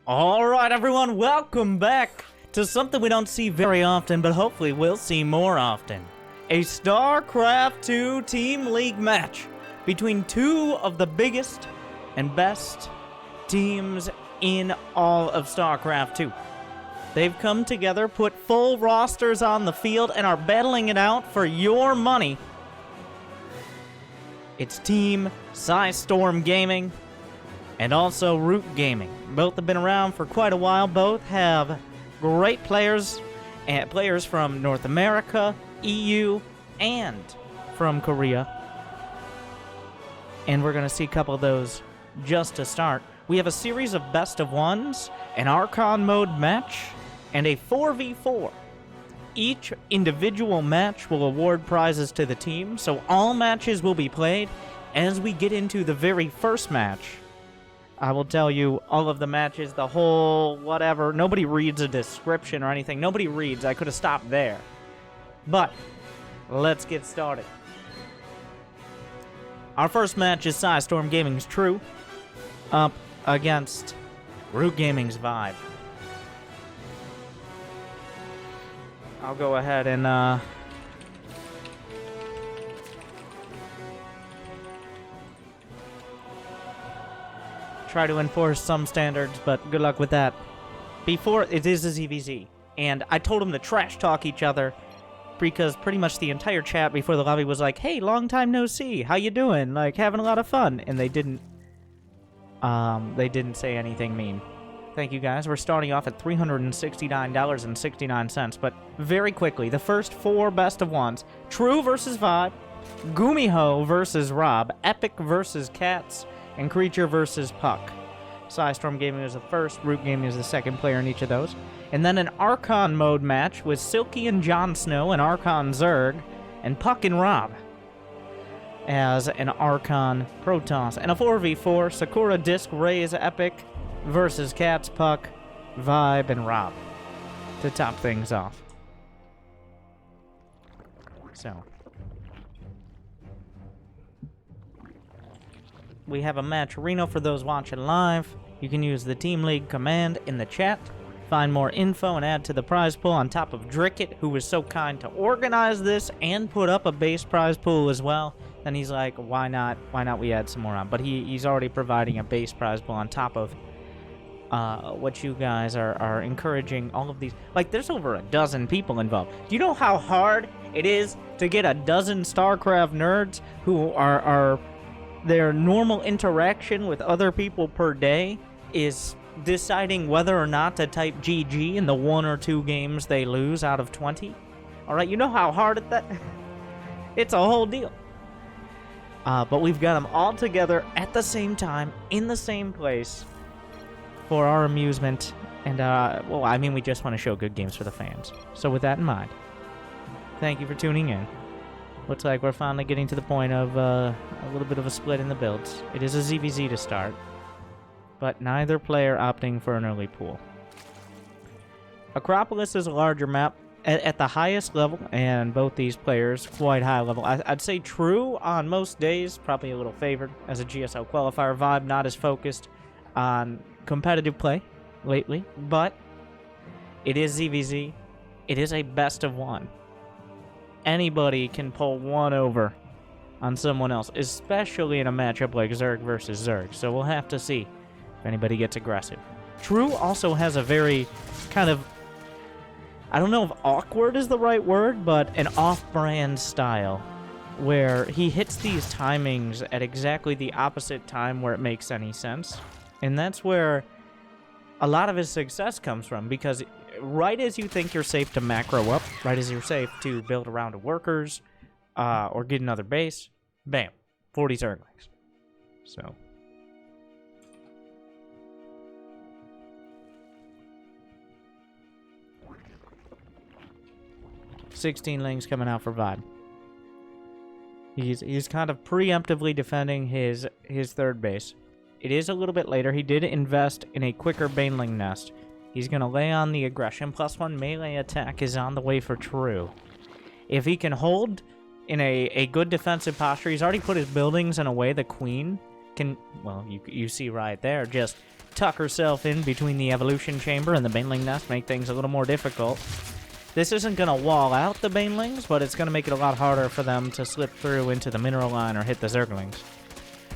Alright everyone, welcome back to something we don't see very often, but hopefully we'll see more often. A StarCraft 2 Team League match between two of the biggest and best teams in all of StarCraft 2. They've come together, put full rosters on the field, and are battling it out for your money. It's Team PSISTORM Gaming and also Root Gaming. Both have been around for quite a while. Both have great players, and players from North America, EU, and from Korea. And we're going to see a couple of those just to start. We have a series of best of ones, an Archon mode match, and a 4v4. Each individual match will award prizes to the team, so all matches will be played. As we get into the very first match, I will tell you all of the matches, the whole whatever. Nobody reads a description or anything. Nobody reads. I could have stopped there. But let's get started. Our first match is PSISTORM Gaming's True up against Root Gaming's Vibe. I'll go ahead and try to enforce some standards, but good luck with that. Before, it is a ZVZ, and I told them to trash talk each other because pretty much the entire chat before the lobby was like, "Hey, long time no see, how you doing? Like, having a lot of fun," and they didn't say anything mean. Thank you guys. We're starting off at $369.69, but very quickly, the first four best of ones: True versus Vibe, Gumiho versus Rob, Epic versus Cats, and Creature versus Puck. PSISTORM Gaming is the first, Root Gaming is the second player in each of those. And then an Archon mode match with Silky and Jon Snow and Archon Zerg, and Puck and Rob as an Archon Protoss. And a 4v4, Sakura Disc Rays Epic versus Cats, Puck, Vibe, and Rob to top things off. So we have a match Reno for those watching live. You can use the Team League command in the chat. Find more info and add to the prize pool on top of Drikett, who was so kind to organize this and put up a base prize pool as well. Then he's like, why not we add some more on? But he's already providing a base prize pool on top of what you guys are encouraging all of these. Like, there's over a dozen people involved. Do you know how hard it is to get a dozen StarCraft nerds who are their normal interaction with other people per day is deciding whether or not to type GG in the 1 or 2 games they lose out of 20? Alright, you know how hard that it's a whole deal. But we've got them all together at the same time, in the same place, for our amusement. And, well, I mean, we just want to show good games for the fans. So with that in mind, thank you for tuning in. Looks like we're finally getting to the point of a little bit of a split in the builds. It is a ZVZ to start, but neither player opting for an early pool. Acropolis is a larger map at the highest level, and both these players quite high level. I'd say True on most days, probably a little favored as a GSL qualifier. Vibe not as focused on competitive play lately, but it is ZVZ. It is a best of one. Anybody can pull one over on someone else, especially in a matchup like Zerg versus Zerg. So we'll have to see if anybody gets aggressive. True also has a very kind of, I don't know if awkward is the right word, but an off-brand style where he hits these timings at exactly the opposite time where it makes any sense. And that's where a lot of his success comes from, because right as you think you're safe to macro up, right as you're safe to build a round of workers, or get another base, bam, 40 Zerglings. So 16 Lings coming out for Vibe. He's kind of preemptively defending his third base. It is a little bit later. He did invest in a quicker Baneling nest. He's going to lay on the aggression. +1 melee attack is on the way for True. If he can hold in a good defensive posture, he's already put his buildings in a way the Queen can, well, you see right there, just tuck herself in between the evolution chamber and the baneling nest, make things a little more difficult. This isn't going to wall out the banelings, but it's going to make it a lot harder for them to slip through into the mineral line or hit the zerglings.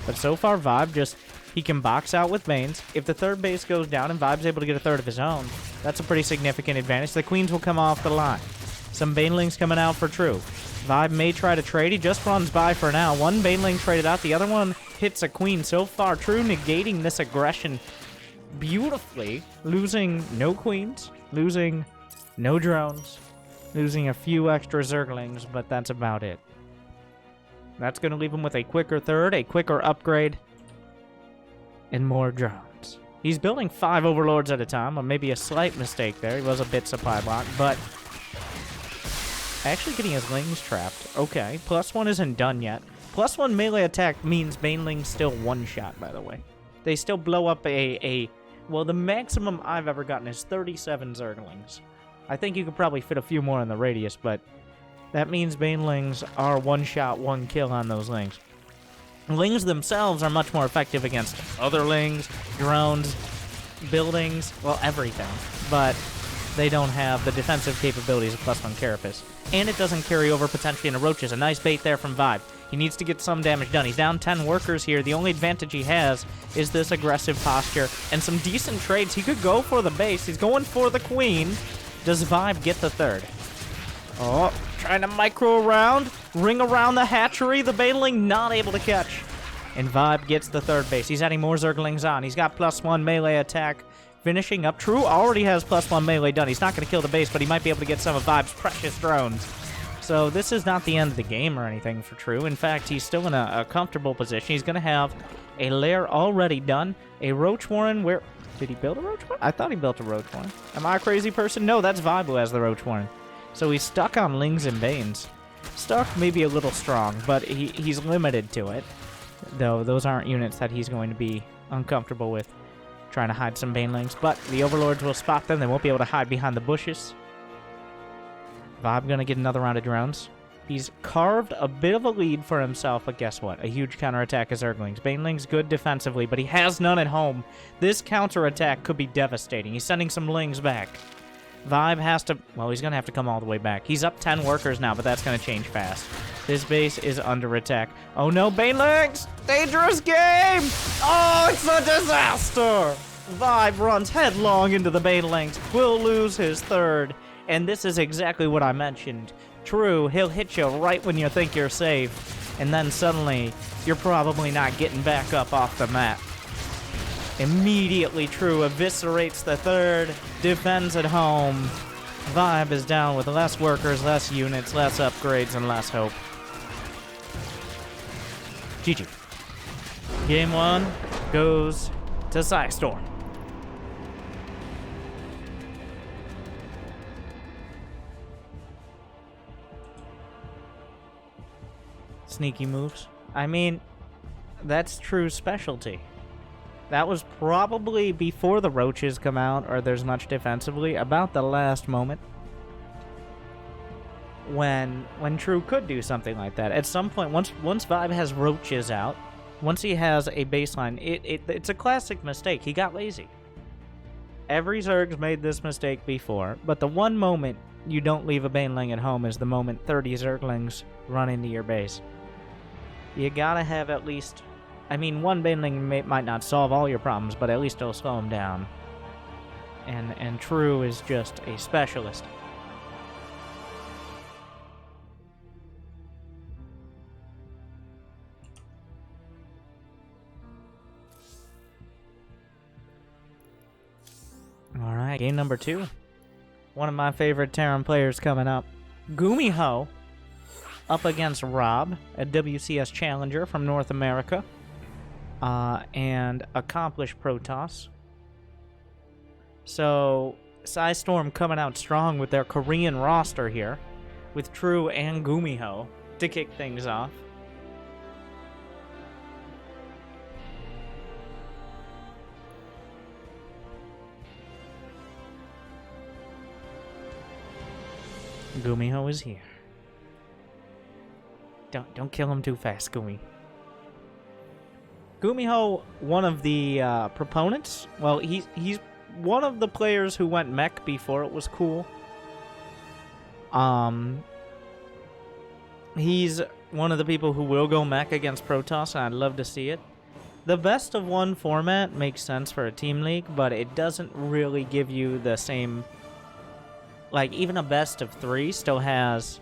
But so far, Vibe just... he can box out with Banes. If the third base goes down and Vibe's able to get a third of his own, that's a pretty significant advantage. The queens will come off the line. Some banelings coming out for True. Vibe may try to trade. He just runs by for now. One baneling traded out. The other one hits a queen. So far, True negating this aggression beautifully. Losing no queens. Losing no drones. Losing a few extra zerglings, but that's about it. That's going to leave him with a quicker third, a quicker upgrade, and more drones. He's building 5 overlords at a time, or maybe a slight mistake there. He was a bit supply block, but actually getting his lings trapped. Okay, +1 isn't done yet. +1 melee attack means banelings still one-shot, by the way. They still blow up well, the maximum I've ever gotten is 37 zerglings. I think you could probably fit a few more in the radius, but that means banelings are one-shot, one-kill on those lings. Lings themselves are much more effective against other lings, drones, buildings, well, everything. But they don't have the defensive capabilities of +1 Carapace. And it doesn't carry over potentially into roaches. A nice bait there from Vibe. He needs to get some damage done. He's down 10 workers here. The only advantage he has is this aggressive posture and some decent trades. He could go for the base. He's going for the queen. Does Vibe get the third? Oh, trying to micro around, ring around the hatchery. The baneling not able to catch. And Vibe gets the third base. He's adding more zerglings on. He's got +1 melee attack. Finishing up. True already has +1 melee done. He's not going to kill the base, but he might be able to get some of Vibe's precious drones. So this is not the end of the game or anything for True. In fact, he's still in a comfortable position. He's going to have a lair already done. A Roach Warren where... Did he build a Roach Warren? I thought he built a Roach Warren. Am I a crazy person? No, that's Vibe who has the Roach Warren. So he's stuck on Lings and Banes. Stuck maybe a little strong, but he's limited to it. Though those aren't units that he's going to be uncomfortable with. Trying to hide some banelings, but the overlords will spot them. They won't be able to hide behind the bushes. Vibe gonna get another round of drones. He's carved a bit of a lead for himself, but guess what? A huge counterattack is Zerglings. Baneling's good defensively, but he has none at home. This counterattack could be devastating. He's sending some Lings back. Vibe has to... Well, he's gonna have to come all the way back. He's up 10 workers now, but that's gonna change fast. This base is under attack. Oh no, Banelings! Dangerous game! Oh, it's a disaster! Vibe runs headlong into the Banelings. Will lose his third. And this is exactly what I mentioned. True, he'll hit you right when you think you're safe. And then suddenly, you're probably not getting back up off the mat. Immediately, True eviscerates the third. Defends at home. Vibe is down with less workers, less units, less upgrades, and less hope. GG. Game 1 goes to PSISTORM. Sneaky moves. I mean, that's True's specialty. That was probably before the roaches come out or there's much defensively, about the last moment when True could do something like that. At some point, once Vibe has roaches out, once he has a baseline, it's a classic mistake. He got lazy. Every Zerg's made this mistake before, but the one moment you don't leave a Baneling at home is the moment 30 Zerglings run into your base. You gotta have at least... I mean, one Baneling might not solve all your problems, but at least it'll slow them down. And True is just a specialist. Alright, game number 2. One of my favorite Terran players coming up. Gumiho up against Rob, a WCS challenger from North America. And accomplished Protoss. So, PSISTORM coming out strong with their Korean roster here, with True and Gumiho to kick things off. Gumiho is here. Don't kill him too fast, Gumi. Gumiho, one of the proponents. Well, he's one of the players who went mech before it was cool. He's one of the people who will go mech against Protoss, and I'd love to see it. The best of one format makes sense for a team league, but it doesn't really give you the same... Like, even a best of 3 still has...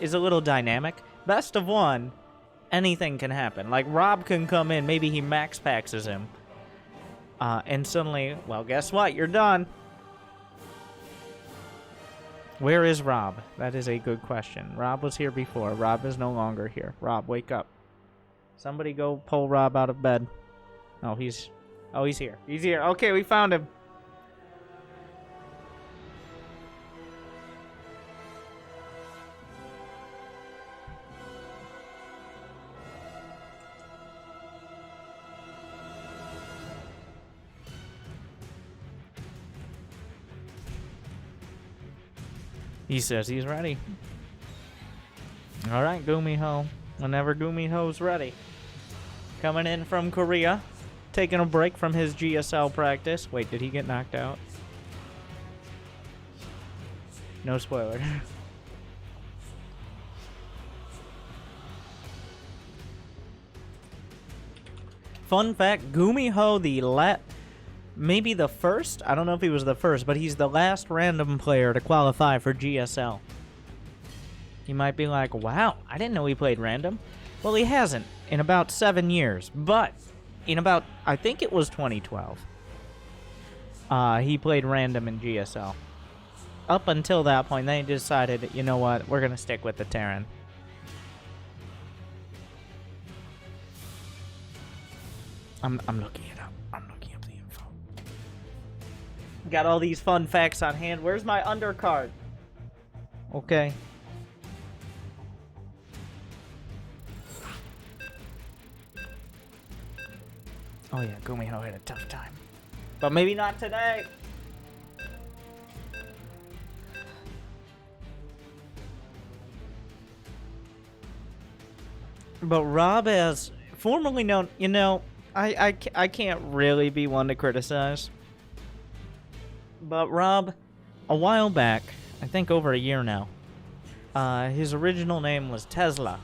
is a little dynamic. Best of 1, anything can happen. Like, Rob can come in, maybe he max paxes him. And suddenly, well, guess what? You're done. Where is Rob? That is a good question. Rob was here before. Rob is no longer here. Rob, wake up. Somebody go pull Rob out of bed. Oh, he's here. He's here. Okay, we found him. He says he's ready. All right, Gumiho. Whenever Gumiho's ready. Coming in from Korea. Taking a break from his GSL practice. Wait, did he get knocked out? No spoiler. Fun fact, Gumiho, maybe the first? I don't know if he was the first, but he's the last random player to qualify for GSL. You might be like, wow, I didn't know he played random. Well, he hasn't in about 7 years, but in about, I think it was 2012, he played random in GSL. Up until that point, they decided, you know what, we're going to stick with the Terran. I'm looking it up. I'm looking up the info. Got all these fun facts on hand. Where's my undercard? Okay. Oh yeah, Gumiho had a tough time. But maybe not today. But Rob, as formerly known, you know, I can't really be one to criticize. But Rob, a while back, I think over a year now, his original name was Tesla.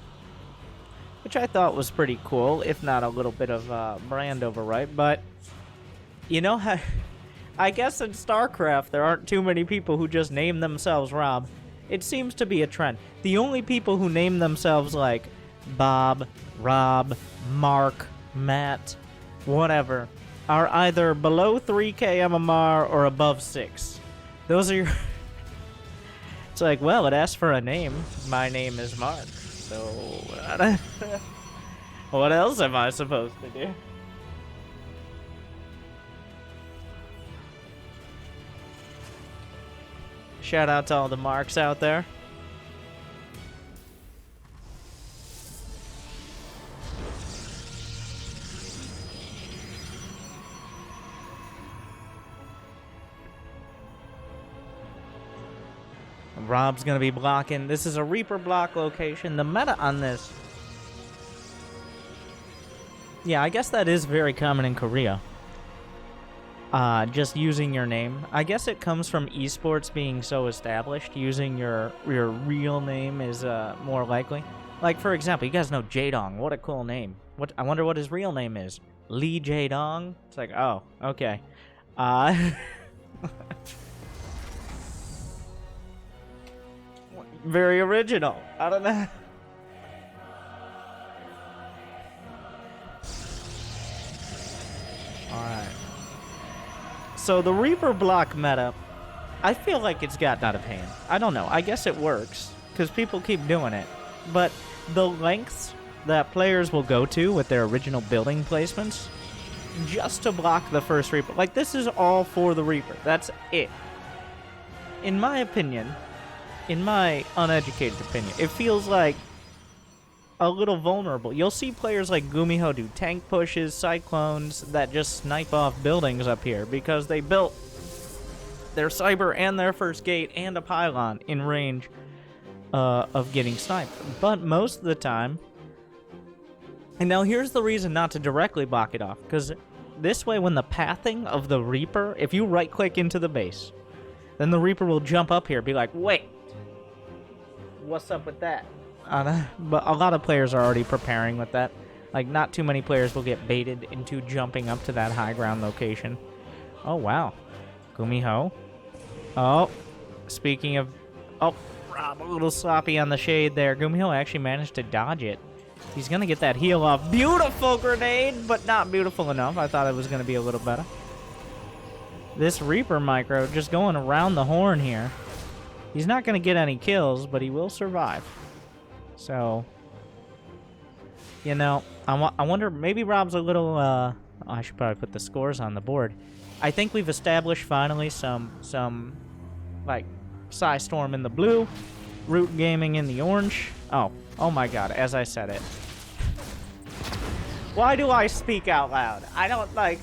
Which I thought was pretty cool, if not a little bit of brand overwrite. But, you know, I guess in Starcraft there aren't too many people who just name themselves Rob. It seems to be a trend. The only people who name themselves like Bob, Rob, Mark, Matt, whatever, are either below 3k MMR or above 6. Those are your... It's like, well, it asked for a name. My name is Mark. So, what else am I supposed to do? Shout out to all the Marks out there. Rob's gonna be blocking. This is a Reaper block location. The meta on this... Yeah, I guess that is very common in Korea. Just using your name. I guess it comes from esports being so established. Using your real name is more likely. Like, for example, you guys know Jaedong. What a cool name. I wonder what his real name is. Lee Jaedong? It's like, oh, okay. Very original. I don't know. Alright. So the Reaper block meta, I feel like it's gotten out of hand. I don't know. I guess it works, because people keep doing it. But the lengths that players will go to with their original building placements just to block the first Reaper. Like, this is all for the Reaper. That's it. In my opinion... In my uneducated opinion, it feels like a little vulnerable. You'll see players like Gumiho do tank pushes, cyclones, that just snipe off buildings up here because they built their cyber and their first gate and a pylon in range of getting sniped. But most of the time, And now here's the reason not to directly block it off, because this way when the pathing of the Reaper, if you right-click into the base, then the Reaper will jump up here, be like, wait, what's up with that? But a lot of players are already preparing with that. Like, not too many players will get baited into jumping up to that high ground location. Oh, wow. Gumiho. Oh, speaking of... Oh, Rob, a little sloppy on the shade there. Gumiho actually managed to dodge it. He's going to get that heal off. Beautiful grenade, but not beautiful enough. I thought it was going to be a little better. This Reaper micro just going around the horn here. He's not going to get any kills, but he will survive. So, you know, I wonder, maybe Rob's a little, I should probably put the scores on the board. I think we've established finally some like, PSISTORM in the blue, Root Gaming in the orange. Oh my god, as I said it. Why do I speak out loud? I don't, like...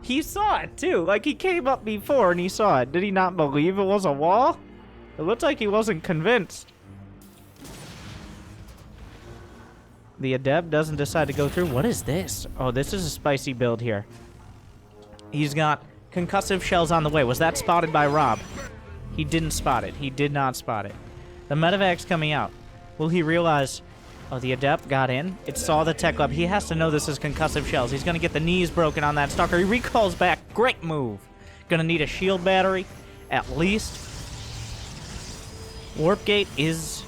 He saw it, too. Like, he came up before and he saw it. Did he not believe it was a wall? It looked like he wasn't convinced. The Adept doesn't decide to go through. What is this? Oh, this is a spicy build here. He's got concussive shells on the way. Was that spotted by Rob? He didn't spot it. He did not spot it. The medevac's coming out. Will he realize... Oh, the Adept got in. It saw the tech lab. He has to know this is concussive shells. He's going to get the knees broken on that Stalker. He recalls back. Great move. Going to need a shield battery, at least. Warp Gate is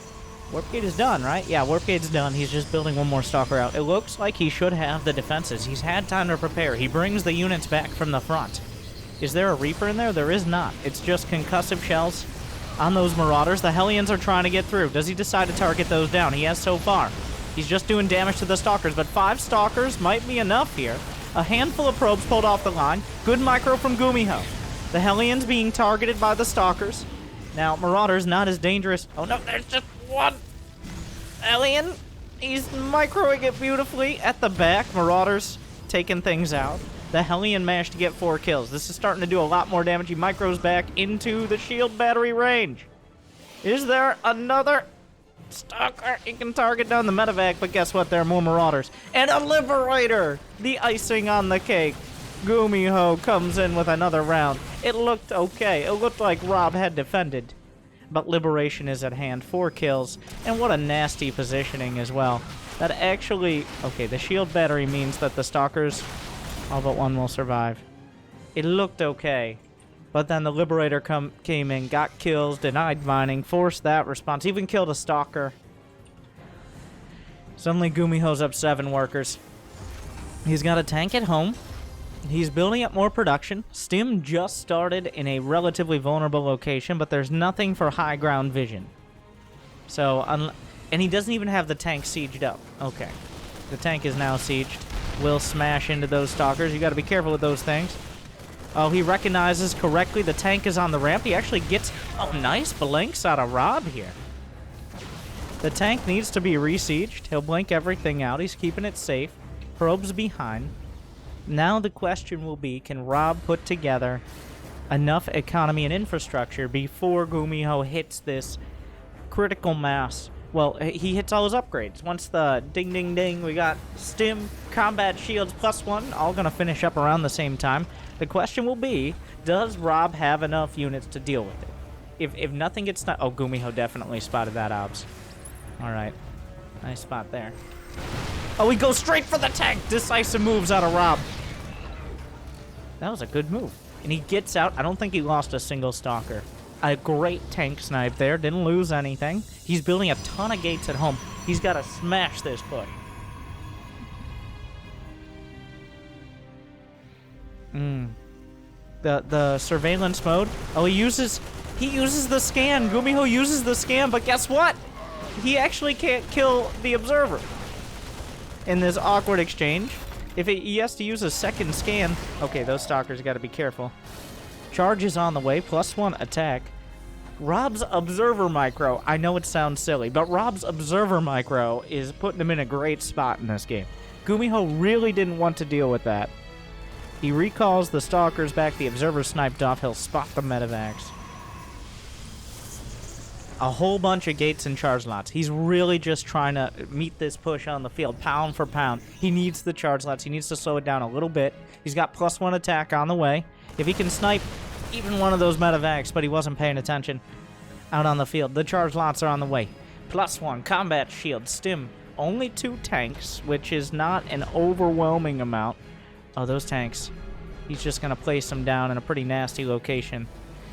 done, right? Yeah, Warp Gate's done. He's just building one more Stalker out. It looks like he should have the defenses. He's had time to prepare. He brings the units back from the front. Is there a Reaper in there? There is not. It's just concussive shells on those Marauders. The Hellions are trying to get through. Does he decide to target those down? He has so far. He's just doing damage to the Stalkers, but 5 Stalkers might be enough here. A handful of probes pulled off the line. Good micro from Gumiho. The Hellions being targeted by the Stalkers. Now, Marauders not as dangerous. Oh no, there's just one Hellion. He's microing it beautifully at the back. Marauders taking things out. The Hellion managed to get 4 kills. This is starting to do a lot more damage. He micros back into the shield battery range. Is there another Stalker? He can target down the medevac, but guess what? There are more Marauders. And a Liberator! The icing on the cake. Gumiho comes in with another round. It looked okay. It looked like Rob had defended. But Liberation is at hand. 4 kills. And what a nasty positioning as well. That actually... Okay, the shield battery means that the Stalkers... All but one will survive. It looked okay. But then the Liberator came in, got kills, denied mining, forced that response, even killed a Stalker. Suddenly Gumiho's up 7 workers. He's got a tank at home. He's building up more production. Stim just started in a relatively vulnerable location, but there's nothing for high ground vision. So, and he doesn't even have the tank sieged up. Okay. The tank is now sieged. Will smash into those Stalkers. You got to be careful with those things. Oh, he recognizes correctly the tank is on the ramp. He actually gets... Oh, nice blinks out of Rob here. The tank needs to be re-sieged. He'll blink everything out. He's keeping it safe. Probes behind. Now the question will be, can Rob put together enough economy and infrastructure before Gumiho hits this critical mass? Well, he hits all his upgrades. Once the ding, ding, ding, we got Stim, Combat Shields +1, all going to finish up around the same time. The question will be, does Rob have enough units to deal with it? If nothing gets done... Oh, Gumiho definitely spotted that, Obs. All right. Nice spot there. Oh, he goes straight for the tank! Decisive moves out of Rob. That was a good move. And he gets out. I don't think he lost a single Stalker. A great tank snipe there. Didn't lose anything. He's building a ton of gates at home. He's got to smash this push. The surveillance mode. Oh, he uses the scan. Gumiho uses the scan, but guess what? He actually can't kill the observer in this awkward exchange. He has to use a second scan. Okay, those Stalkers got to be careful. Charge is on the way, +1 attack. Rob's Observer Micro, I know it sounds silly, but Rob's Observer Micro is putting him in a great spot in this game. Gumiho really didn't want to deal with that. He recalls the stalkers back. The observer sniped off. He'll spot the medevacs. A whole bunch of gates and charge lots. He's really just trying to meet this push on the field, pound for pound. He needs the charge lots. He needs to slow it down a little bit. He's got +1 attack on the way. If he can snipe even one of those medevacs, but he wasn't paying attention out on the field. The charge lots are on the way. +1 combat shield, stim. Only 2 tanks, which is not an overwhelming amount. Oh, those tanks. He's just going to place them down in a pretty nasty location.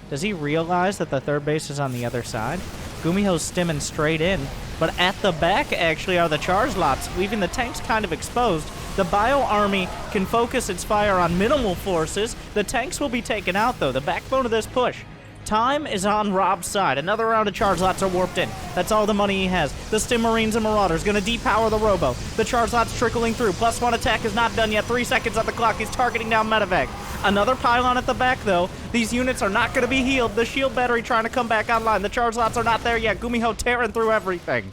Does he realize that the third base is on the other side? Gumiho's stimming straight in, but at the back, actually, are the charge lots, leaving the tanks kind of exposed. The Bio Army can focus its fire on minimal forces. The tanks will be taken out, though. The backbone of this push. Time is on Rob's side. Another round of charge lots are warped in. That's all the money he has. The Stim Marines and Marauders going to depower the Robo. The charge lots trickling through. +1 attack is not done yet. 3 seconds on the clock. He's targeting down Medevac. Another pylon at the back, though. These units are not going to be healed. The shield battery trying to come back online. The charge lots are not there yet. Gumiho tearing through everything.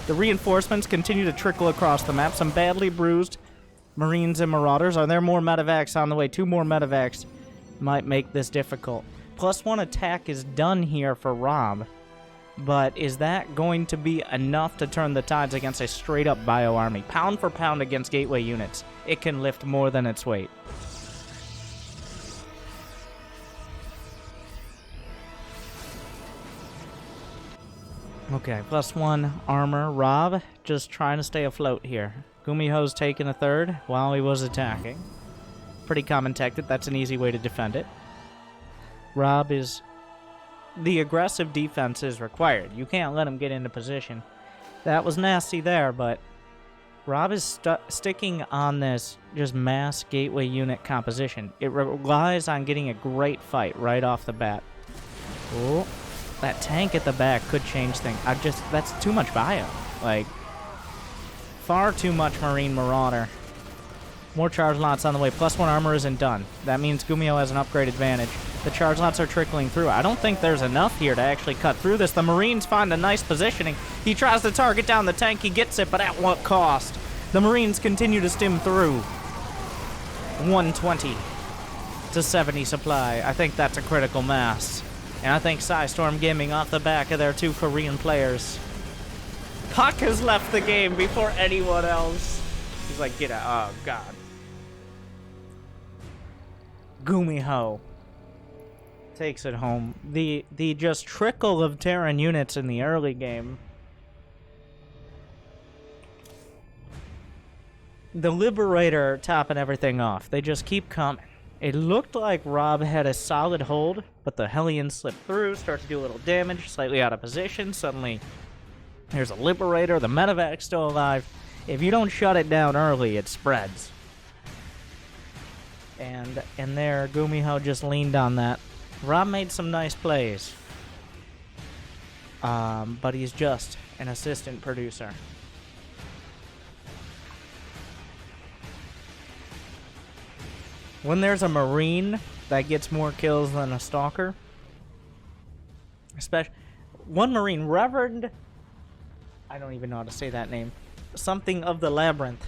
The reinforcements continue to trickle across the map. Some badly bruised Marines and Marauders. Are there more Medevacs on the way? 2 more Medevacs might make this difficult. +1 attack is done here for Rob, but is that going to be enough to turn the tides against a straight-up Bio Army? Pound for pound against gateway units, it can lift more than its weight. Okay, +1 armor. Rob just trying to stay afloat here. Gumiho's taking a third while he was attacking. Pretty common tactic. That's an easy way to defend it. Rob is... The aggressive defense is required. You can't let him get into position. That was nasty there, but Rob is sticking on this just mass gateway unit composition. It relies on getting a great fight right off the bat. Oh, that tank at the back could change things. That's too much bio. Like, far too much Marine Marauder. More charge lots on the way. +1 armor isn't done. That means Gumiho has an upgrade advantage. The charge lots are trickling through. I don't think there's enough here to actually cut through this. The Marines find a nice positioning. He tries to target down the tank. He gets it, but at what cost? The Marines continue to stim through. 120 to 70 supply. I think that's a critical mass. And I think PSISTORM Gaming off the back of their 2 Korean players. Puck has left the game before anyone else. He's like, get out. Oh, God. Gumiho takes it home. The just trickle of Terran units in the early game. The Liberator topping everything off. They just keep coming. It looked like Rob had a solid hold, but the Hellions slip through, start to do a little damage, slightly out of position. Suddenly, there's a Liberator. The Medevac's still alive. If you don't shut it down early, it spreads. And there, Gumiho just leaned on that. Rob made some nice plays. But he's just an assistant producer. When there's a Marine that gets more kills than a Stalker, especially one Marine, Reverend, I don't even know how to say that name, something of the Labyrinth,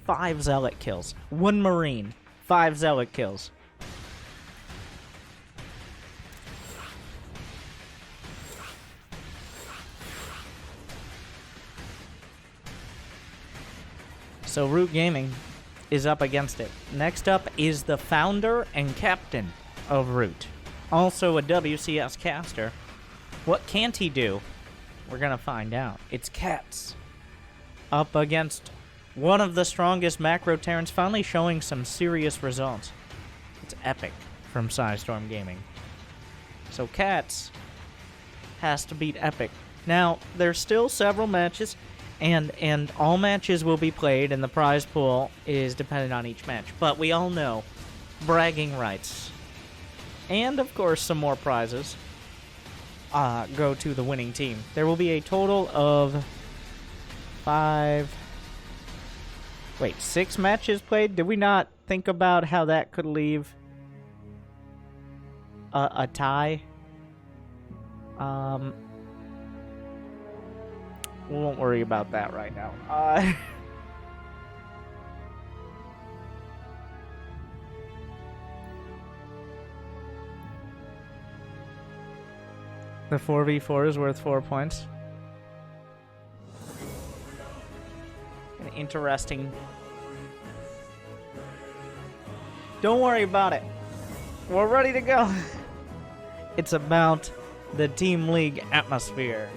5 Zealot kills. One Marine, 5 Zealot kills. So Root Gaming is up against it. Next up is the founder and captain of Root, also a WCS caster. What can't he do? We're gonna find out. It's Cats up against one of the strongest macro Terrans, finally showing some serious results. It's epic from PSISTORM Gaming. So Cats has to beat Epic. Now, there's still several matches, and all matches will be played, and the prize pool is dependent on each match. But we all know bragging rights, and of course some more prizes, go to the winning team. There will be a total of 6 matches played. Did we not think about how that could leave a tie? We won't worry about that right now. The 4v4 is worth 4 points. An interesting... Don't worry about it. We're ready to go. It's about the Team League atmosphere.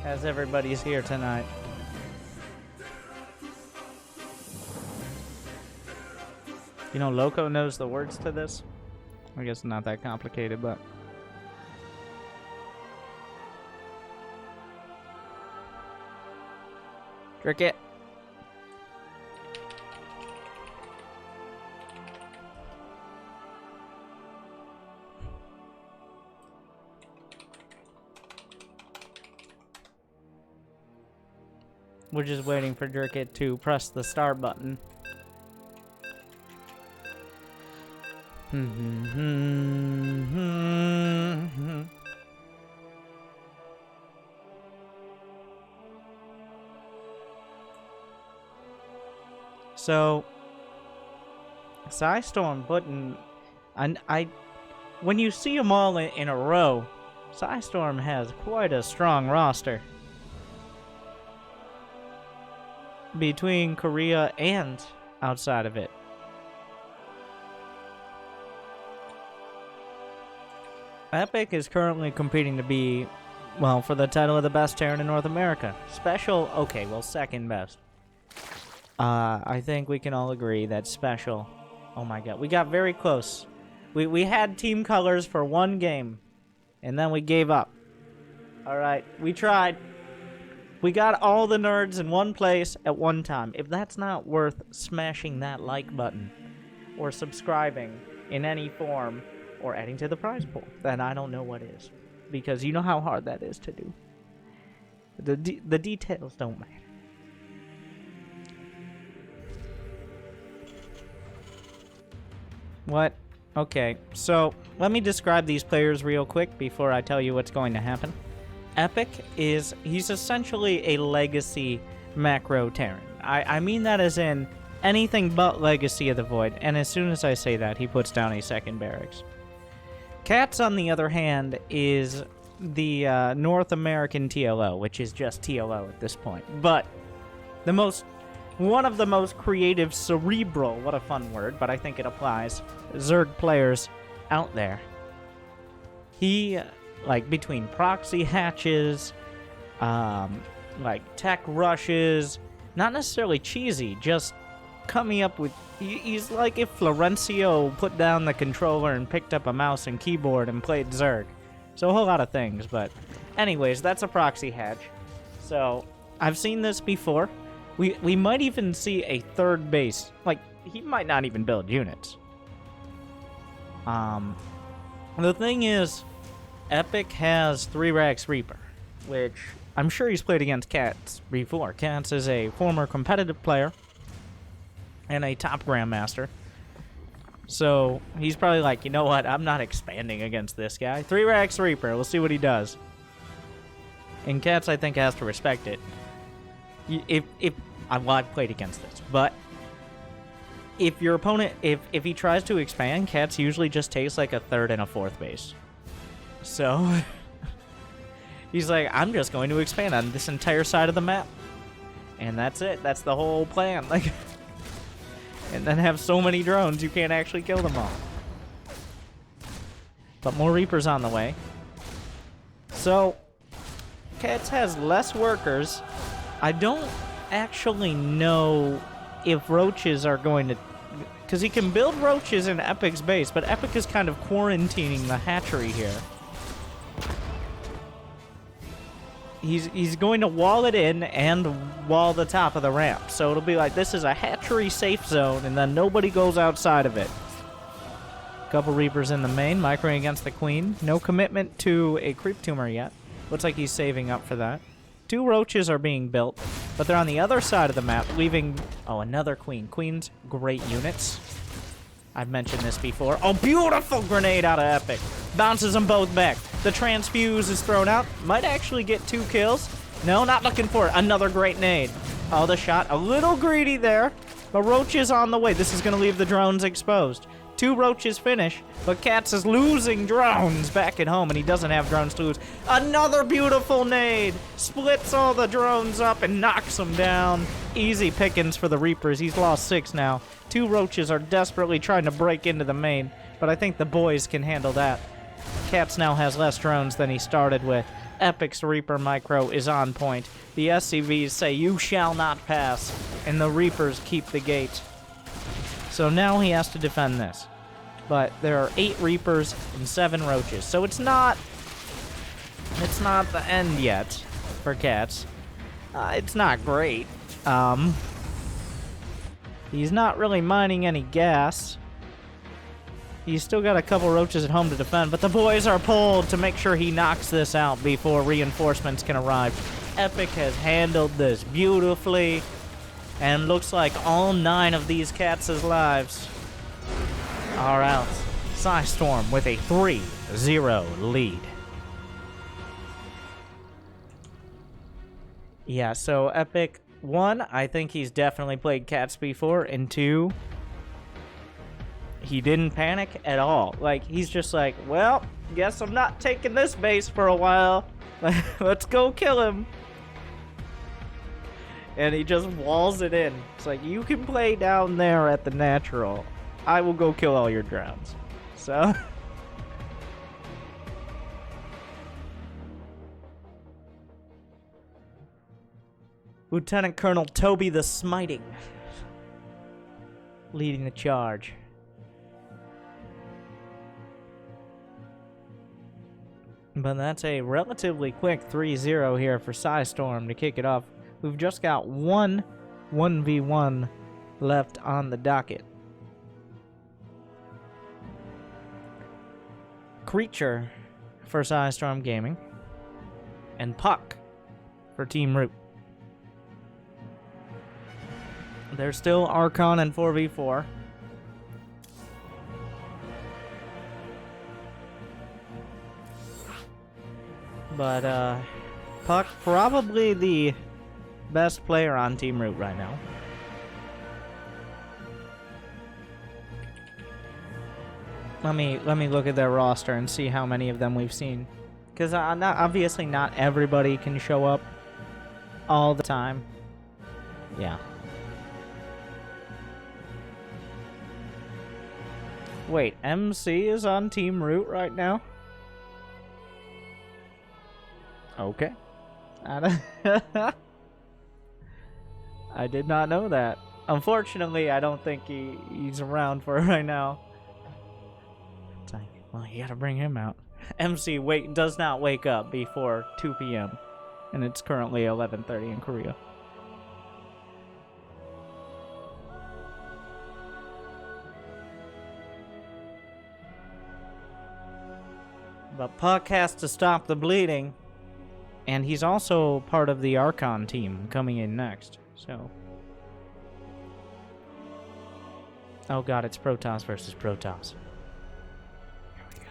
As everybody's here tonight. You know, Loco knows the words to this. I guess not that complicated, but... Drikett. We're just waiting for Drikett to press the star button. So, PSISTORM putting... when you see them all in a row, PSISTORM has quite a strong roster. Between Korea and outside of it. Epic is currently competing to be, well, for the title of the best Terran in North America. Special, okay, well, second best. I think we can all agree that Special, oh my god, we got very close. We had team colors for one game, and then we gave up. Alright, we tried. We got all the nerds in one place at one time. If that's not worth smashing that like button, or subscribing in any form, or adding to the prize pool, then I don't know what is. Because you know how hard that is to do. The details don't matter. What? Okay, so let me describe these players real quick before I tell you what's going to happen. Epic he's essentially a legacy macro Terran. I mean that as in anything but Legacy of the Void, and as soon as I say that, he puts down a second barracks. Cats, on the other hand, is the North American TLO, which is just TLO at this point. But one of the most creative, cerebral, what a fun word, but I think it applies, Zerg players out there. He, like, between proxy hatches, like, tech rushes, not necessarily cheesy, just coming up with... He's like if Florencio put down the controller and picked up a mouse and keyboard and played Zerg. So a whole lot of things, but... Anyways, that's a proxy hatch. So, I've seen this before. We might even see a third base. Like, he might not even build units. The thing is, Epic has 3-Rax Reaper, which I'm sure he's played against Cats before. Cats is a former competitive player and a top Grandmaster. So he's probably like, you know what, I'm not expanding against this guy. 3-Rax Reaper, we'll see what he does. And Cats, I think, has to respect it. I've played against this, but if your opponent, if he tries to expand, Cats usually just takes like a third and a fourth base. So he's like, I'm just going to expand on this entire side of the map, and that's it. That's the whole plan. Like, and then have so many drones you can't actually kill them all. But more Reapers on the way. So Cats has less workers. I don't actually know if roaches are going to... Because he can build roaches in Epic's base, but Epic is kind of quarantining the hatchery here. He's going to wall it in and wall the top of the ramp. So it'll be like, this is a hatchery safe zone, and then nobody goes outside of it. Couple Reapers in the main, microing against the Queen. No commitment to a Creep Tumor yet. Looks like he's saving up for that. 2 roaches are being built, but they're on the other side of the map, leaving... Oh, another Queen. Queen's great units. I've mentioned this before. Oh, beautiful grenade out of Epic. Bounces them both back. The transfuse is thrown out. Might actually get 2 kills. No, not looking for it. Another great nade. Oh, the shot. A little greedy there. But Roach is on the way. This is going to leave the drones exposed. 2 Roaches finish, but Cats is losing drones back at home, and he doesn't have drones to lose. Another beautiful nade! Splits all the drones up and knocks them down. Easy pickings for the Reapers. He's lost 6 now. 2 Roaches are desperately trying to break into the main, but I think the boys can handle that. Cats now has less drones than he started with. Epic's Reaper Micro is on point. The SCVs say, "You shall not pass," and the Reapers keep the gate. So now he has to defend this. But there are 8 Reapers and 7 Roaches. So it's not the end yet for Cats. It's not great. He's not really mining any gas. He's still got a couple Roaches at home to defend, but the boys are pulled to make sure he knocks this out before reinforcements can arrive. Epic has handled this beautifully. And looks like all 9 of these Cats' lives are out. PSISTORM with a 3-0 lead. Yeah, so Epic, 1, I think he's definitely played Cats before, and 2, he didn't panic at all. Like, he's just like, well, guess I'm not taking this base for a while. Let's go kill him. And he just walls it in. It's like, you can play down there at the natural. I will go kill all your drowns. So... Lieutenant Colonel Toby the Smiting leading the charge. But that's a relatively quick 3-0 here for PSISTORM to kick it off. We've just got 1v1 left on the docket. Creature for PSISTORM Gaming. And Puck for Team Root. There's still Archon and 4v4. But, Puck probably the best player on Team Root right now. Let me look at their roster and see how many of them we've seen. Because obviously not everybody can show up all the time. Yeah. Wait, MC is on Team Root right now? Okay. I did not know that. Unfortunately, I don't think he's around for it right now. It's like, well, you gotta bring him out. MC does not wake up before 2 p.m. And it's currently 11:30 in Korea. But Puck has to stop the bleeding. And he's also part of the Archon team coming in next. So. Oh god, it's Protoss versus Protoss. Here we go.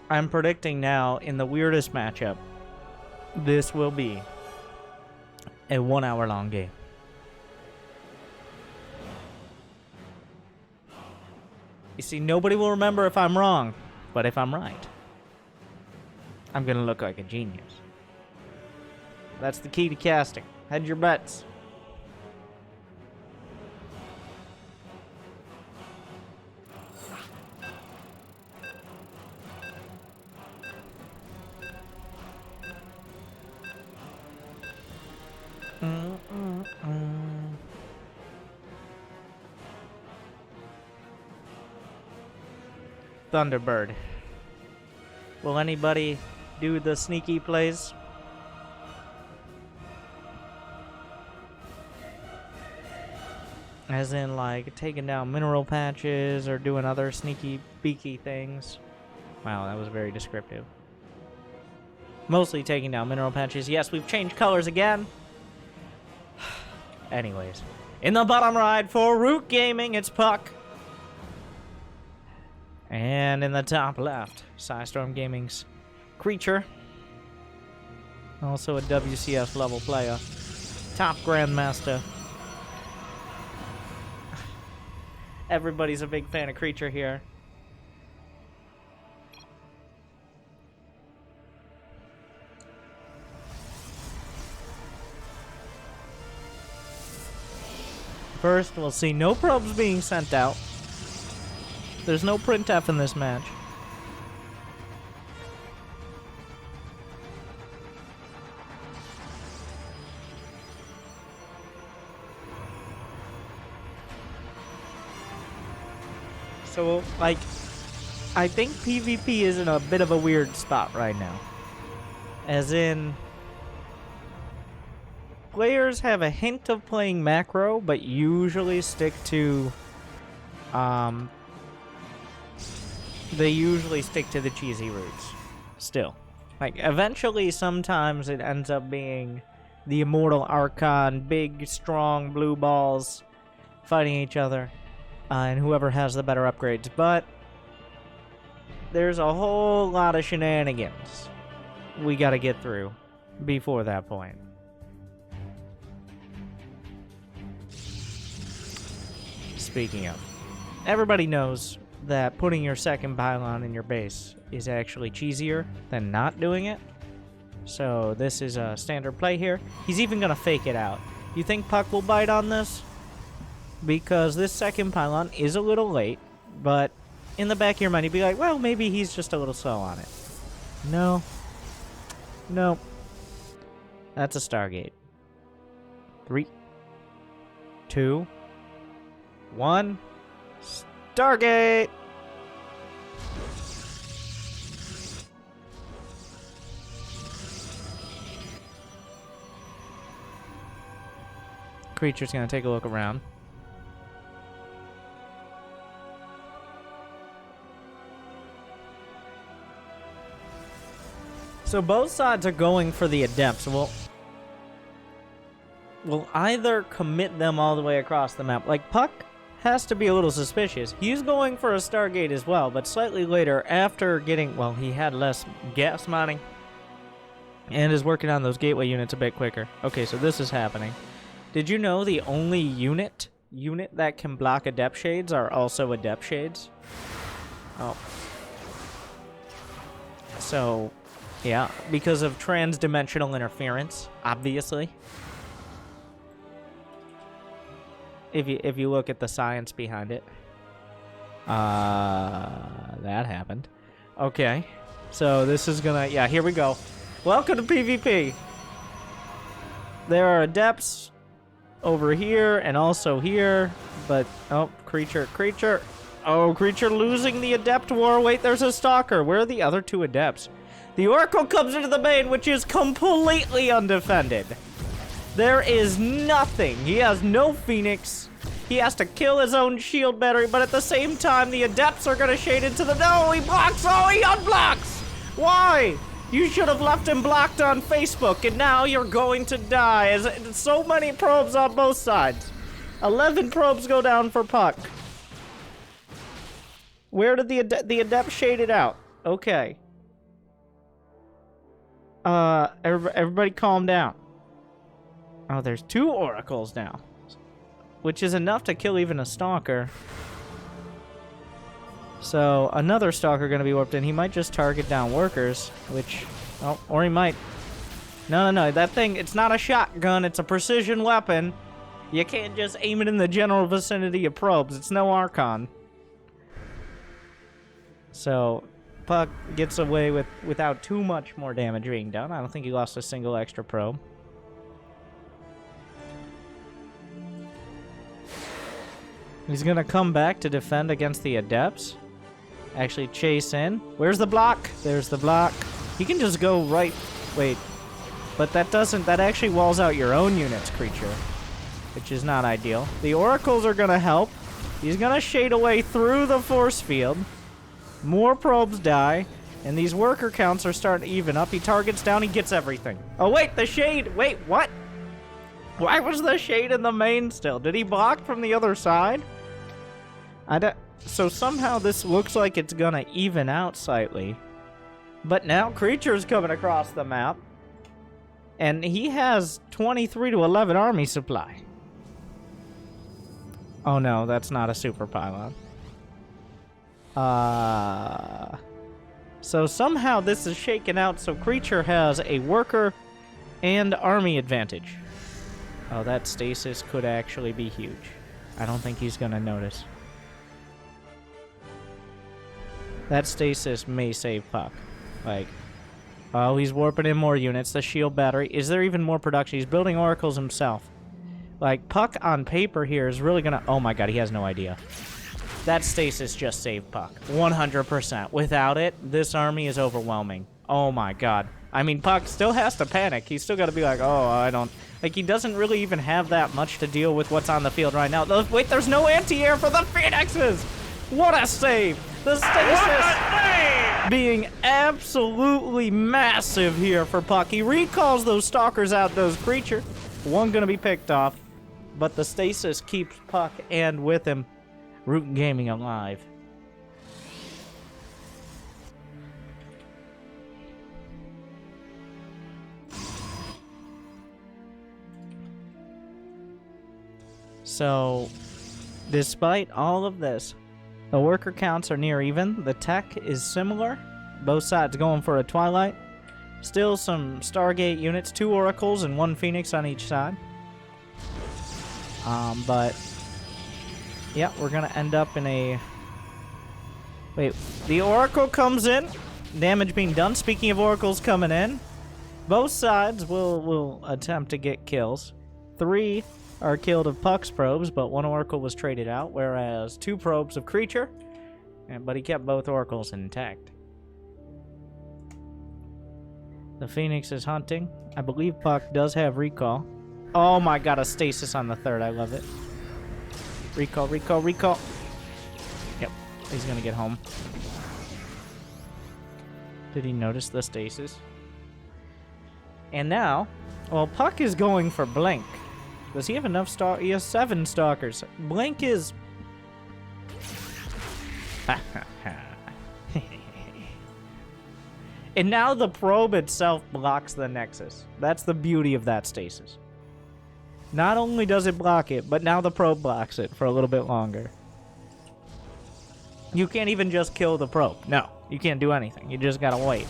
I'm predicting now, in the weirdest matchup, this will be a 1 hour long game. You see, nobody will remember if I'm wrong, but if I'm right, I'm gonna look like a genius. That's the key to casting. Hedge your bets. Thunderbird. Will anybody do the sneaky plays? As in, like, taking down mineral patches or doing other sneaky, beaky things. Wow, that was very descriptive. Mostly taking down mineral patches. Yes, we've changed colors again. Anyways. In the bottom right for Root Gaming, it's Puck. And in the top left, PSISTORM Gaming's Creature. Also a WCS level player. Top Grandmaster. Everybody's a big fan of Creature here. First, we'll see no probes being sent out. There's no printf in this match. So, like, I think PvP is in a bit of a weird spot right now. As in, players have a hint of playing macro, but usually stick to, they usually stick to the cheesy routes. Still. Like, eventually, sometimes it ends up being the Immortal Archon, big, strong blue balls fighting each other, and whoever has the better upgrades. But there's a whole lot of shenanigans we gotta get through before that point. Speaking of, everybody knows that putting your second pylon in your base is actually cheesier than not doing it. So this is a standard play here. He's even gonna fake it out. You think Puck will bite on this? Because this second pylon is a little late, but in the back of your mind you'd be like, well, maybe he's just a little slow on it. No. Nope. That's a Stargate. 3, 2, 1. Stargate! Creature's gonna take a look around. So both sides are going for the Adepts. We'll either commit them all the way across the map. Like, Puck has to be a little suspicious. He's going for a Stargate as well, but slightly later, after getting... Well, he had less gas mining and is working on those gateway units a bit quicker. Okay, so this is happening. Did you know the only unit that can block Adept Shades are also Adept Shades? Oh. So... yeah, because of trans-dimensional interference, obviously. If you look at the science behind it. That happened. Okay. So this is gonna... yeah, here we go. Welcome to PvP. There are Adepts over here and also here, but... oh, Creature. Oh, Creature losing the Adept war. Wait, there's a Stalker. Where are the other two Adepts? The Oracle comes into the main, which is completely undefended. There is nothing. He has no Phoenix. He has to kill his own shield battery, but at the same time, the Adepts are going to shade into the... no, he blocks. Oh, he unblocks. Why? You should have left him blocked on Facebook, and now you're going to die. As so many probes on both sides. 11 probes go down for Puck. Where did the Adept shade it out? Okay. Everybody calm down. Oh, there's 2 Oracles now. Which is enough to kill even a Stalker. So, another Stalker gonna be warped in. He might just target down workers, which... oh, or he might... no, that thing, it's not a shotgun, it's a precision weapon. You can't just aim it in the general vicinity of probes. It's no Archon. So... Puck gets away without too much more damage being done. I don't think he lost a single extra probe. He's gonna come back to defend against the Adepts. Actually chase in. Where's the block? There's the block. He can just go right... wait. But that doesn't... that actually walls out your own units, Creature. Which is not ideal. The Oracles are gonna help. He's gonna shade away through the force field. More probes die, And these worker counts are starting to even up. He targets down, he gets everything. Oh, wait, the shade. Wait, what? Why was the shade in the main still? Did he block from the other side? So somehow this looks like it's gonna even out slightly. But now creatures coming across the map. And he has 23 to 11 army supply. Oh no, that's not a super pylon. So somehow this is shaken out so creature has a worker and army advantage. Oh, that stasis could actually be huge. I don't think he's gonna notice. That stasis may save Puck. Like, oh, he's warping in more units. The shield battery. Is there even more production? He's building oracles himself. Like, Puck on paper here is really gonna... Oh my god, he has no idea. That stasis just saved Puck. 100%. Without it, this army is overwhelming. Oh my god. I mean, Puck still has to panic. He's still got to be like, oh, I don't... Like, he doesn't really even have that much to deal with what's on the field right now. Wait, there's no anti-air for the Phoenixes! What a save! The stasis being absolutely massive here for Puck. He recalls those stalkers out, those creatures. One gonna be picked off, but the stasis keeps Puck and with him Root Gaming alive. So, despite all of this, the worker counts are near even. The tech is similar. Both sides going for a Twilight. Still some Stargate units, 2 Oracles and 1 Phoenix on each side. But, yeah, we're going to end up in a... Wait, the Oracle comes in. Damage being done. Speaking of Oracles coming in, both sides will attempt to get kills. 3 are killed of Puck's probes, but 1 Oracle was traded out, whereas 2 probes of creature, but he kept both Oracles intact. The Phoenix is hunting. I believe Puck does have recall. Oh my god, a stasis on the 3rd. I love it. Recall, recall, recall. Yep, he's gonna get home. Did he notice the stasis? And now, well, Puck is going for Blink. Does he have enough stalkers? He has 7 stalkers. Blink is... And now the probe itself blocks the Nexus. That's the beauty of that stasis. Not only does it block it, but now the probe blocks it for a little bit longer. You can't even just kill the probe. No, you can't do anything. You just gotta wait.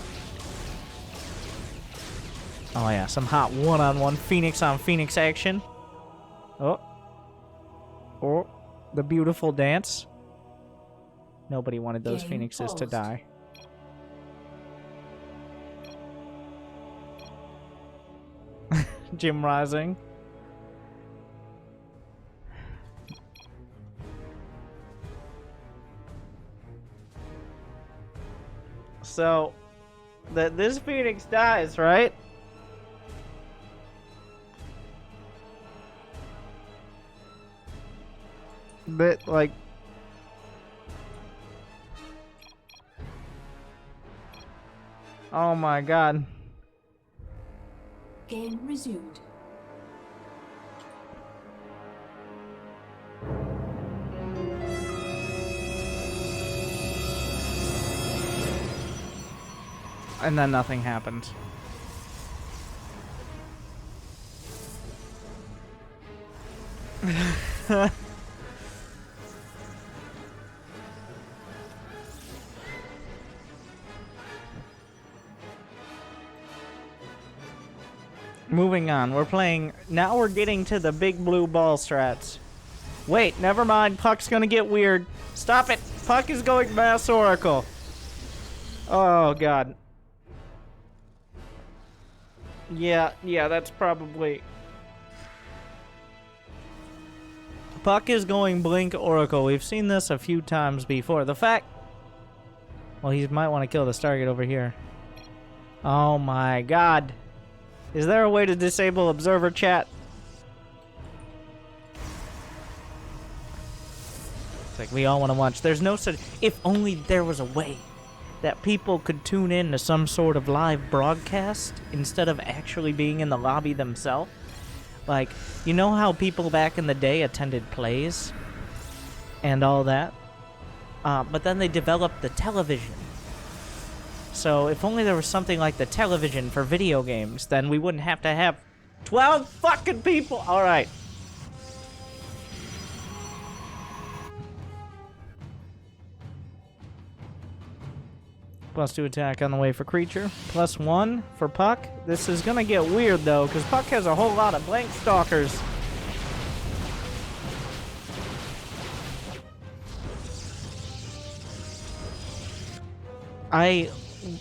Oh yeah, some hot one-on-one Phoenix on Phoenix action. Oh. Oh, the beautiful dance. Nobody wanted those Phoenixes to die. Jim Rising. So, this Phoenix dies, right? But, like... Oh my god. Game resumed. And then nothing happened. Moving on, we're playing... Now we're getting to the big blue ball strats. Wait, never mind. Puck's gonna get weird. Stop it. Puck is going Mass Oracle. Oh, God. Yeah, that's probably... Puck is going Blink Oracle. We've seen this a few times before. The fact... Well, he might want to kill the Stargate over here. Oh, my God. Is there a way to disable observer chat? It's like we all want to watch. There's no such... If only there was a way that people could tune in to some sort of live broadcast instead of actually being in the lobby themselves. Like, you know how people back in the day attended plays and all that? But then they developed the television. So if only there was something like the television for video games, then we wouldn't have to have 12 fucking people. All right. +2 attack on the way for creature. +1 for Puck. This is gonna get weird though, because Puck has a whole lot of blank stalkers.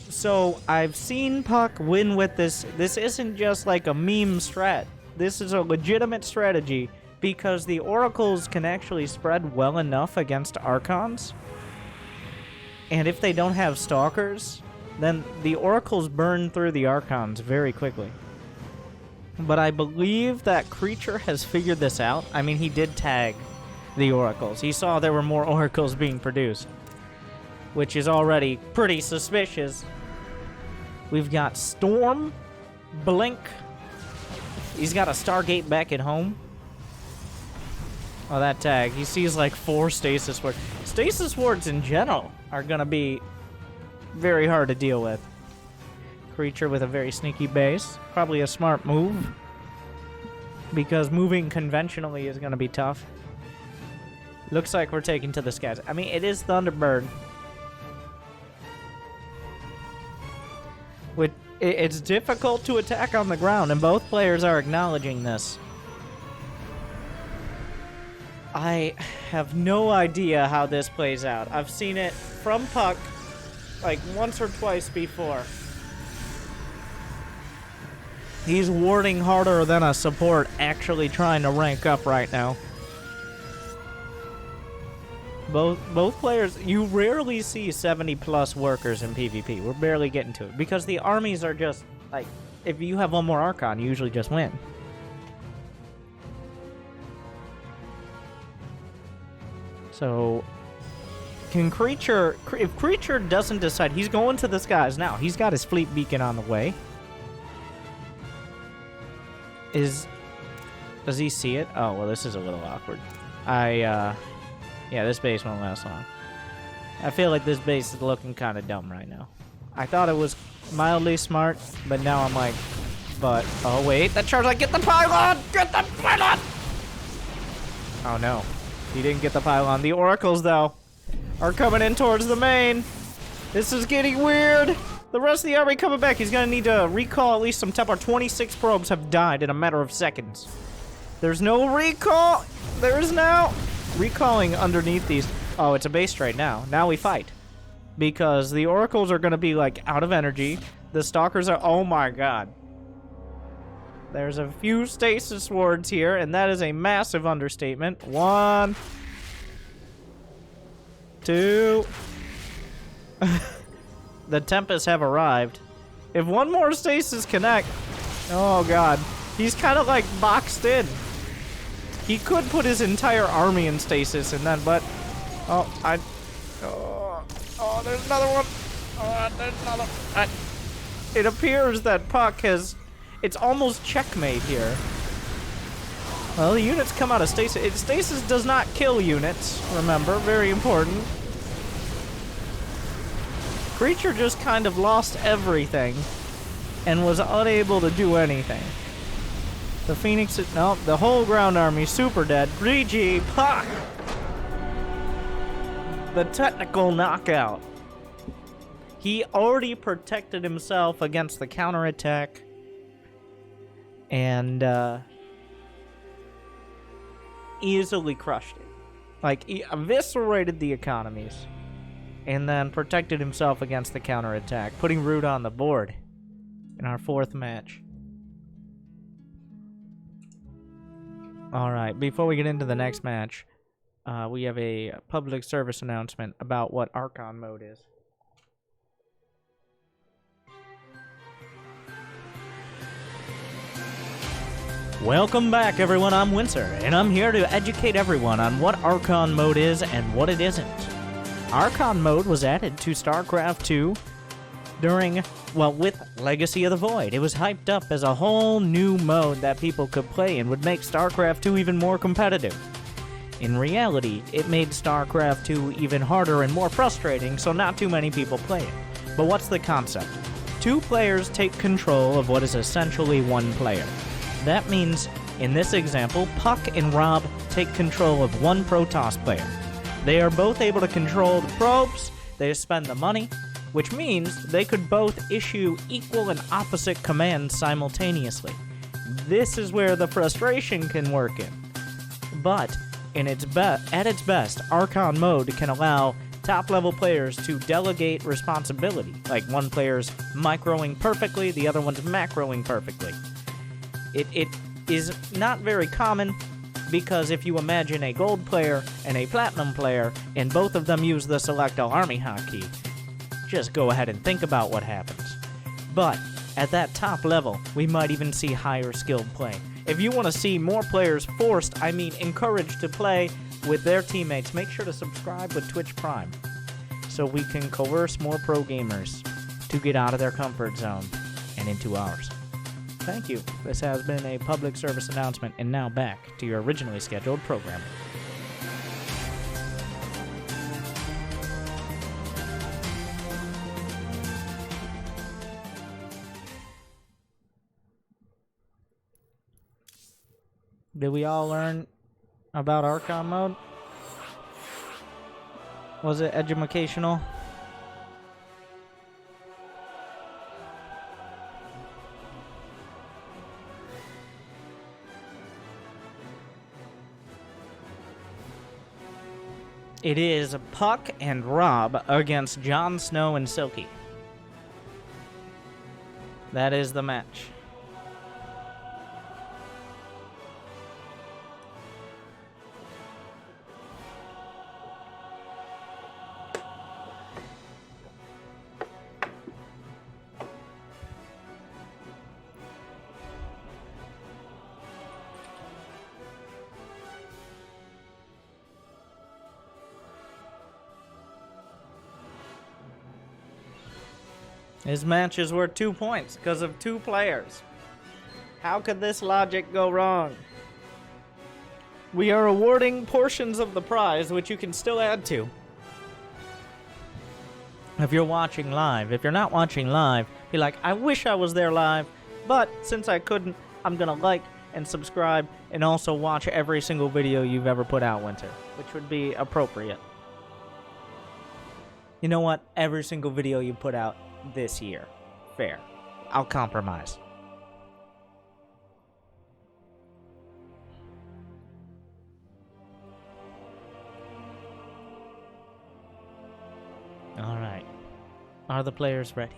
So I've seen Puck win with this. This isn't just like a meme strat. This is a legitimate strategy because the oracles can actually spread well enough against archons. And if they don't have stalkers, then the oracles burn through the archons very quickly. But I believe that creature has figured this out. I mean, he did tag the oracles. He saw there were more oracles being produced, which is already pretty suspicious. We've got Storm, Blink. He's got a Stargate back at home. Oh, that tag. He sees like 4 stasis wards. Stasis wards in general are gonna be very hard to deal with. Creature with a very sneaky base. Probably a smart move, because moving conventionally is gonna be tough. Looks like we're taking to the skies. I mean, it is Thunderbird. It's difficult to attack on the ground, and both players are acknowledging this. I have no idea how this plays out. I've seen it from Puck like once or twice before. He's warding harder than a support actually trying to rank up right now. Both players, you rarely see 70+ workers in PvP. We're barely getting to it because the armies are just like, if you have one more Archon, you usually just win. So, can Creature, if Creature doesn't decide, he's going to the skies now. He's got his fleet beacon on the way. Does he see it? Oh, well, this is a little awkward. Yeah, this base won't last long. I feel like this base is looking kind of dumb right now. I thought it was mildly smart, but now I'm like, oh wait, that charge, like, get the pylon! Get the pylon! Oh no, he didn't get the pylon. The oracles, though, are coming in towards the main. This is getting weird. The rest of the army coming back. He's gonna need to recall at least some Templar. 26 probes have died in a matter of seconds. There's no recall. There is now. Recalling underneath these. Oh, it's a base trade now. Now we fight. Because the oracles are going to be, like, out of energy. The stalkers are... Oh, my God. There's a few stasis wards here, and that is a massive understatement. 1, 2... The Tempests have arrived. If one more stasis connect... Oh, God. He's kind of, like, boxed in. He could put his entire army in stasis and then, but... Oh, there's another one. Oh, there's another... It appears that Puck has... It's almost checkmate here. Well, the units come out of stasis. Stasis does not kill units, remember. Very important. Creature just kind of lost everything and was unable to do anything. The Phoenix is... No, the whole ground army super dead. GG, Puck! The technical knockout. He already protected himself against the counterattack. And, easily crushed it. Like, he eviscerated the economies. And then protected himself against the counterattack, putting Root on the board in our 4th match. Alright, before we get into the next match, we have a public service announcement about what Archon mode is. Welcome back, everyone. I'm Winter, and I'm here to educate everyone on what Archon mode is and what it isn't. Archon mode was added to StarCraft 2 with Legacy of the Void. It was hyped up as a whole new mode that people could play and would make StarCraft 2 even more competitive. In reality, it made StarCraft 2 even harder and more frustrating, so not too many people play it. But what's the concept? 2 players take control of what is essentially 1 player. That means, in this example, Puck and Rob take control of 1 Protoss player. They are both able to control the probes, they spend the money, which means they could both issue equal and opposite commands simultaneously. This is where the frustration can work in. But at its best, Archon mode can allow top-level players to delegate responsibility, like one player's microing perfectly, the other one's macroing perfectly. It is not very common, because if you imagine a gold player and a platinum player, and both of them use the select all army hotkey, just go ahead and think about what happens. But at that top level, we might even see higher skilled play. If you want to see more players encouraged to play with their teammates, make sure to subscribe with Twitch Prime, so we can coerce more pro gamers to get out of their comfort zone and into ours. Thank you. This has been a public service announcement, and now back to your originally scheduled programming. Did we all learn about Archon mode? Was it educational? It is Puck and Rob against Jon Snow and Silky. That is the match. His match is worth 2 points because of 2 players. How could this logic go wrong? We are awarding portions of the prize, which you can still add to if you're watching live. If you're not watching live, be like, I wish I was there live, but since I couldn't, I'm going to like and subscribe and also watch every single video you've ever put out, Winter, which would be appropriate. You know what? Every single video you put out this year. Fair. I'll compromise. Alright. Are the players ready?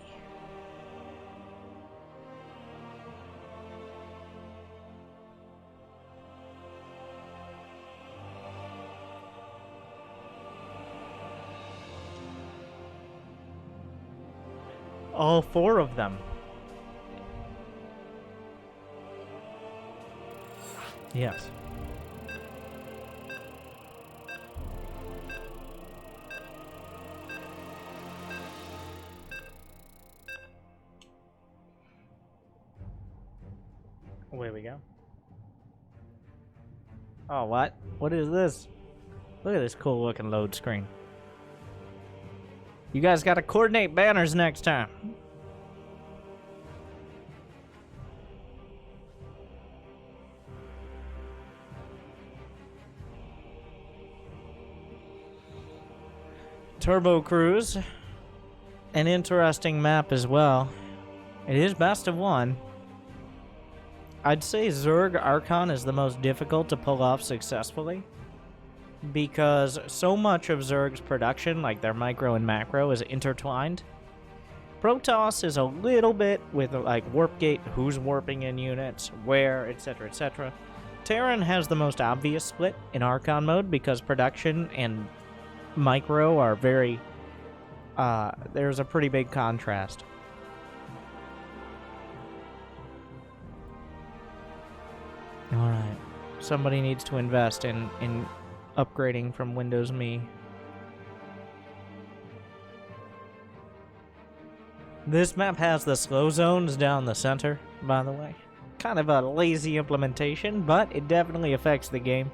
All 4 of them. Yes. Away we go. Oh, what? What is this? Look at this cool looking load screen. You guys gotta coordinate banners next time. Turbo Cruise. An interesting map as well. It is best of 1. I'd say Zerg Archon is the most difficult to pull off successfully, because so much of Zerg's production, like their micro and macro, is intertwined. Protoss is a little bit with like warp gate, who's warping in units, where, etc., etc. Terran has the most obvious split in Archon mode because production and micro are very there's a pretty big contrast. Alright. Somebody needs to invest in upgrading from Windows Me. This map has the slow zones down the center, by the way. Kind of a lazy implementation, but it definitely affects the game.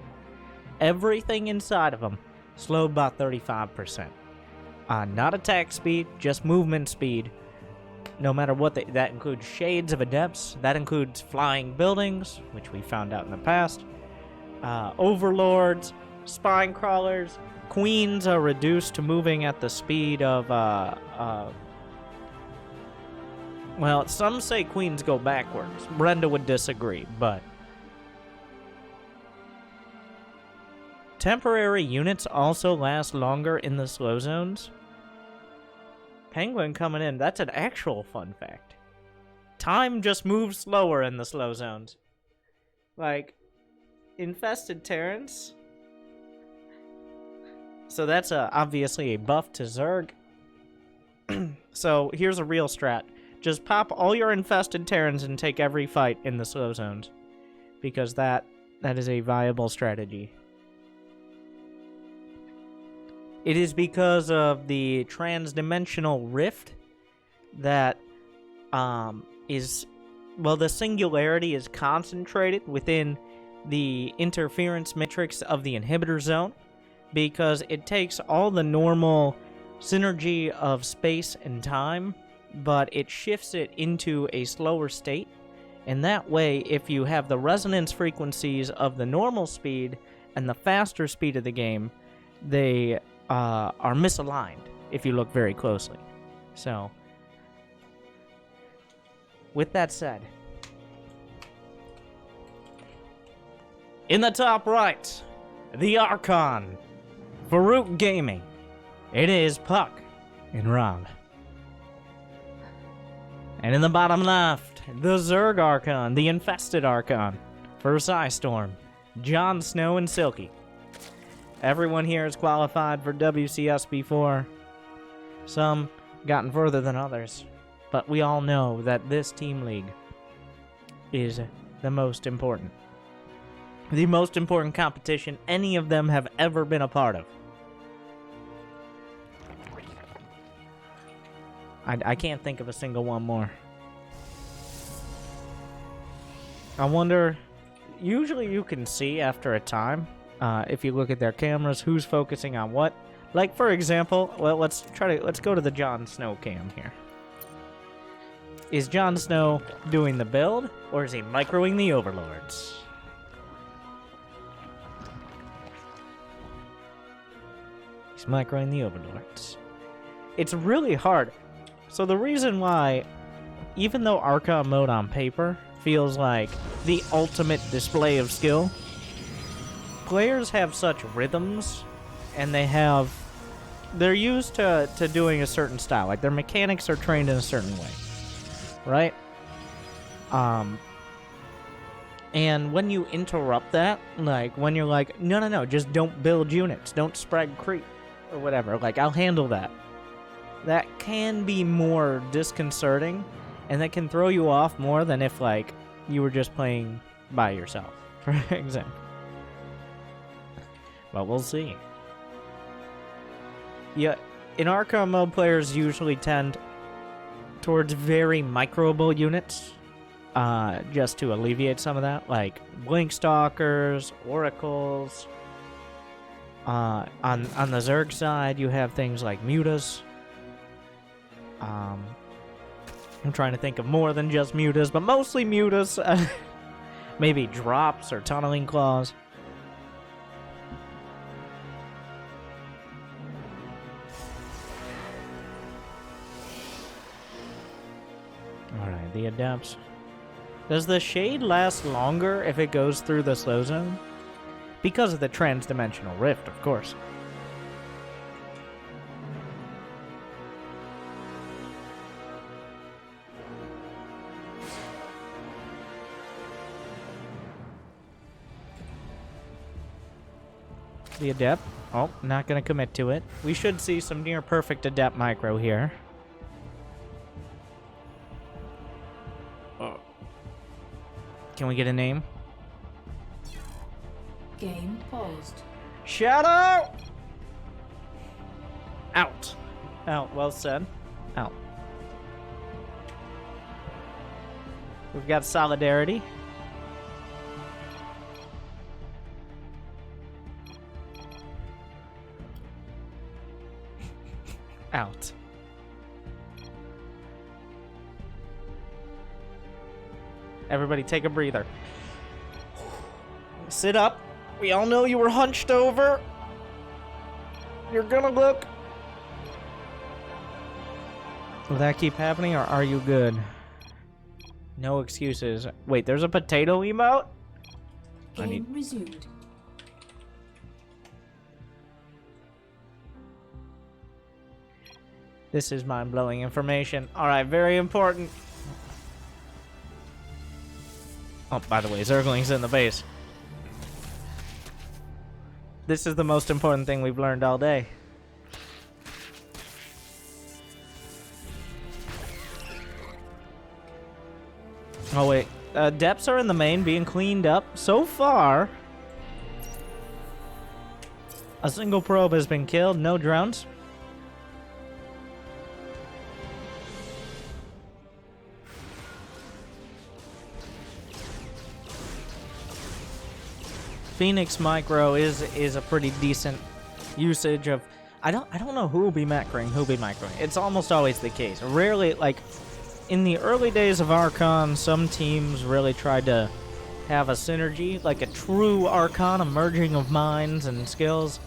Everything inside of them slowed by 35%. Not attack speed, just movement speed. No matter what, that includes shades of adepts, that includes flying buildings, which we found out in the past, overlords, spine crawlers, queens are reduced to moving at the speed of, well, some say queens go backwards. Brenda would disagree, but temporary units also last longer in the slow zones. Penguin coming in, that's an actual fun fact. Time just moves slower in the slow zones. Like, infested Terrans. So that's obviously a buff to Zerg. So here's a real strat. Just pop all your infested Terrans and take every fight in the slow zones. Because that is a viable strategy. It is because of the transdimensional rift that the singularity is concentrated within the interference matrix of the inhibitor zone, because it takes all the normal synergy of space and time, but it shifts it into a slower state, and that way, if you have the resonance frequencies of the normal speed and the faster speed of the game, they are misaligned if you look very closely. So, with that said, in the top right, the Archon, Farouk Gaming. It is Puck and Rob. And in the bottom left, the Zerg Archon, the Infested Archon, PSISTORM, Jon Snow, and Silky. Everyone here is qualified for WCS before. Some gotten further than others. But we all know that this team league is the most important. The most important competition any of them have ever been a part of. I can't think of a single one more. I wonder, usually you can see after a time, if you look at their cameras, who's focusing on what. Like, for example, well, let's go to the Jon Snow cam here. Is Jon Snow doing the build, or is he microing the overlords? He's microing the overlords. It's really hard. So the reason why, even though Archon mode on paper feels like the ultimate display of skill, players have such rhythms, and they're used to doing a certain style. Like, their mechanics are trained in a certain way, right? And when you interrupt that, like, when you're like, no, just don't build units, don't spread creep, or whatever, like, I'll handle that. That can be more disconcerting, and that can throw you off more than if, like, you were just playing by yourself, for example. But we'll see. Yeah, in Archon mode, players usually tend towards very microable units, just to alleviate some of that, like Blink Stalkers, Oracles. On the Zerg side, you have things like Mutas. I'm trying to think of more than just Mutas, but mostly Mutas. Maybe Drops or Tunneling Claws. Alright, the Adepts. Does the Shade last longer if it goes through the slow zone? Because of the transdimensional rift, of course. The Adept. Oh, not going to commit to it. We should see some near perfect Adept micro here. Oh. Can we get a name? Game paused. Shadow! Out. Out. Well said. Out. We've got solidarity. Out. Everybody take a breather. Sit up. We all know you were hunched over. You're gonna look. Will that keep happening, or are you good? No excuses. Wait, there's a potato emote? Game resumed. This is mind-blowing information. Alright, very important. Oh, by the way, Zergling's in the base. This is the most important thing we've learned all day. Oh, wait. Depths are in the main, being cleaned up. So far, a single probe has been killed. No drones. Phoenix Micro is a pretty decent usage of. I don't know who will be macroing, It's almost always the case. Rarely, like in the early days of Archon, some teams really tried to have a synergy, like a true Archon, a merging of minds and skills.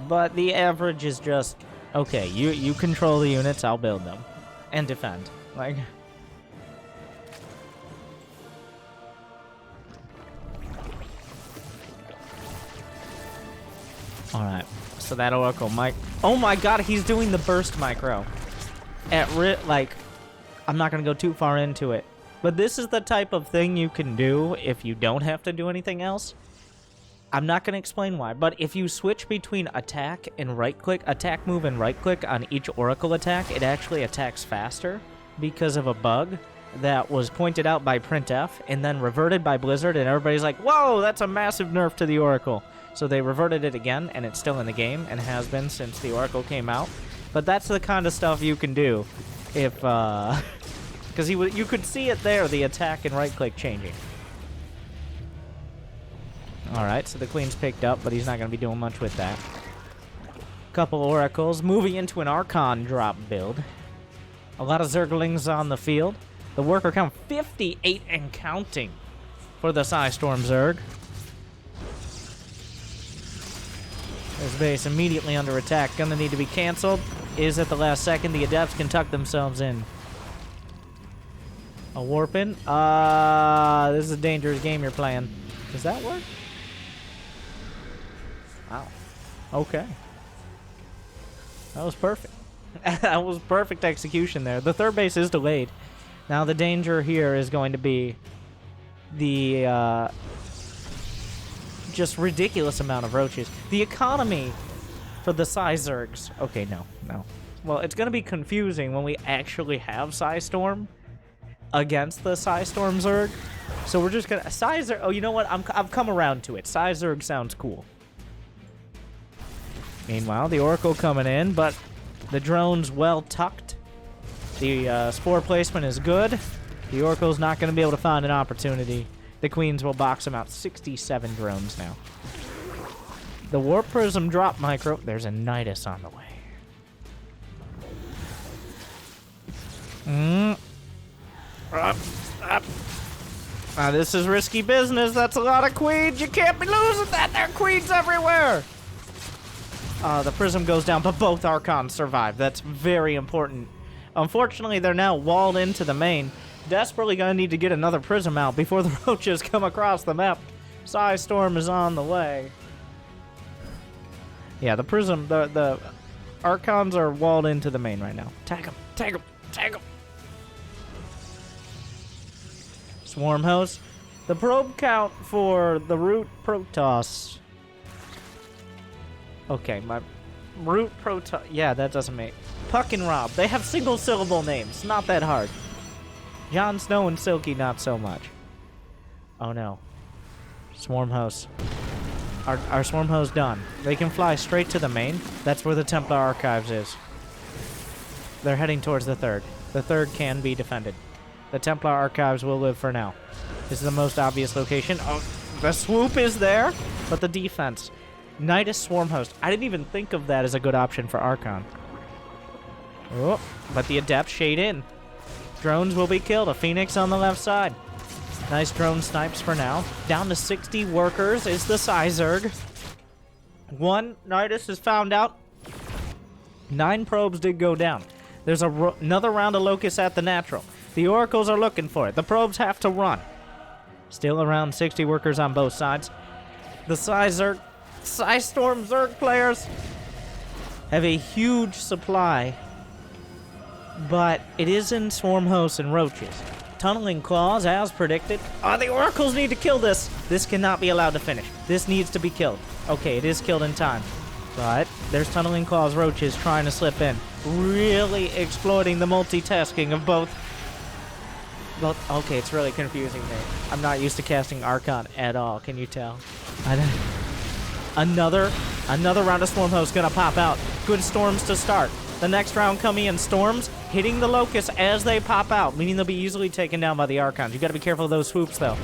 But the average is just okay. You control the units, I'll build them and defend. Like. Alright, so that Oracle mic. Oh my god, he's doing the burst micro. Like, I'm not gonna go too far into it. But this is the type of thing you can do if you don't have to do anything else. I'm not gonna explain why, but if you switch between attack and right-click, attack move and right-click on each Oracle attack, it actually attacks faster because of a bug that was pointed out by Printf and then reverted by Blizzard, and everybody's like, whoa, that's a massive nerf to the Oracle. So they reverted it again, and it's still in the game, and has been since the Oracle came out. But that's the kind of stuff you can do if, because you could see it there, the attack and right-click changing. Alright, so the Queen's picked up, but he's not going to be doing much with that. Couple Oracles, moving into an Archon drop build. A lot of Zerglings on the field. The worker count 58 and counting for the PSISTORM Zerg. His base immediately under attack. Gonna need to be canceled. Is at the last second. The Adepts can tuck themselves in. A warping. This is a dangerous game you're playing. Does that work? Wow. Okay. That was perfect. That was perfect execution there. The third base is delayed. Now the danger here is going to be the just ridiculous amount of roaches. The economy for the Zergs. Okay, no. Well, it's going to be confusing when we actually have PSISTORM against the PSISTORM Zerg. So we're just going to... Zerg... Oh, you know what? I've come around to it. Zerg sounds cool. Meanwhile, the Oracle coming in, but the drone's well tucked. The spore placement is good. The Oracle's not going to be able to find an opportunity. The Queens will box him out. 67 drones now. The Warp Prism drop micro. There's a Nidus on the way. This is risky business. That's a lot of Queens. You can't be losing that. There are Queens everywhere. The Prism goes down, but both Archons survive. That's very important. Unfortunately, they're now walled into the main. Desperately gonna need to get another Prism out before the roaches come across the map. PSISTORM is on the way. Yeah, the Prism, the Archons are walled into the main right now. Tag them, tag them, tag them. Swarm host. The probe count for the root Protoss. Okay, my root Protoss. Yeah, that doesn't make. Puck and Rob. They have single syllable names. Not that hard. Jon Snow and Silky, not so much. Oh no. Swarm host. Our swarm host done. They can fly straight to the main. That's where the Templar Archives is. They're heading towards the third. The third can be defended. The Templar Archives will live for now. This is the most obvious location. Oh, the swoop is there, but the defense. Nidus Swarm Host. I didn't even think of that as a good option for Archon. Oh, but the Adept shade in. Drones will be killed. A Phoenix on the left side. Nice drone snipes for now. Down to 60 workers is the Sizerg. One Nidus is found out. 9 probes did go down. There's another round of Locusts at the natural. The Oracles are looking for it. The probes have to run. Still around 60 workers on both sides. The PSISTORM Zerg players have a huge supply, but it is in Swarm Hosts and Roaches. Tunneling Claws, as predicted. Oh, the Oracles need to kill this. This cannot be allowed to finish. This needs to be killed. Okay, it is killed in time. But there's Tunneling Claws, Roaches trying to slip in. Really exploiting the multitasking of both. Well, okay, it's really confusing me. I'm not used to casting Archon at all. Can you tell? Another round of Swarm Host gonna pop out. Good storms to start. The next round coming in storms, hitting the Locusts as they pop out, meaning they'll be easily taken down by the Archons. You gotta be careful of those swoops, though.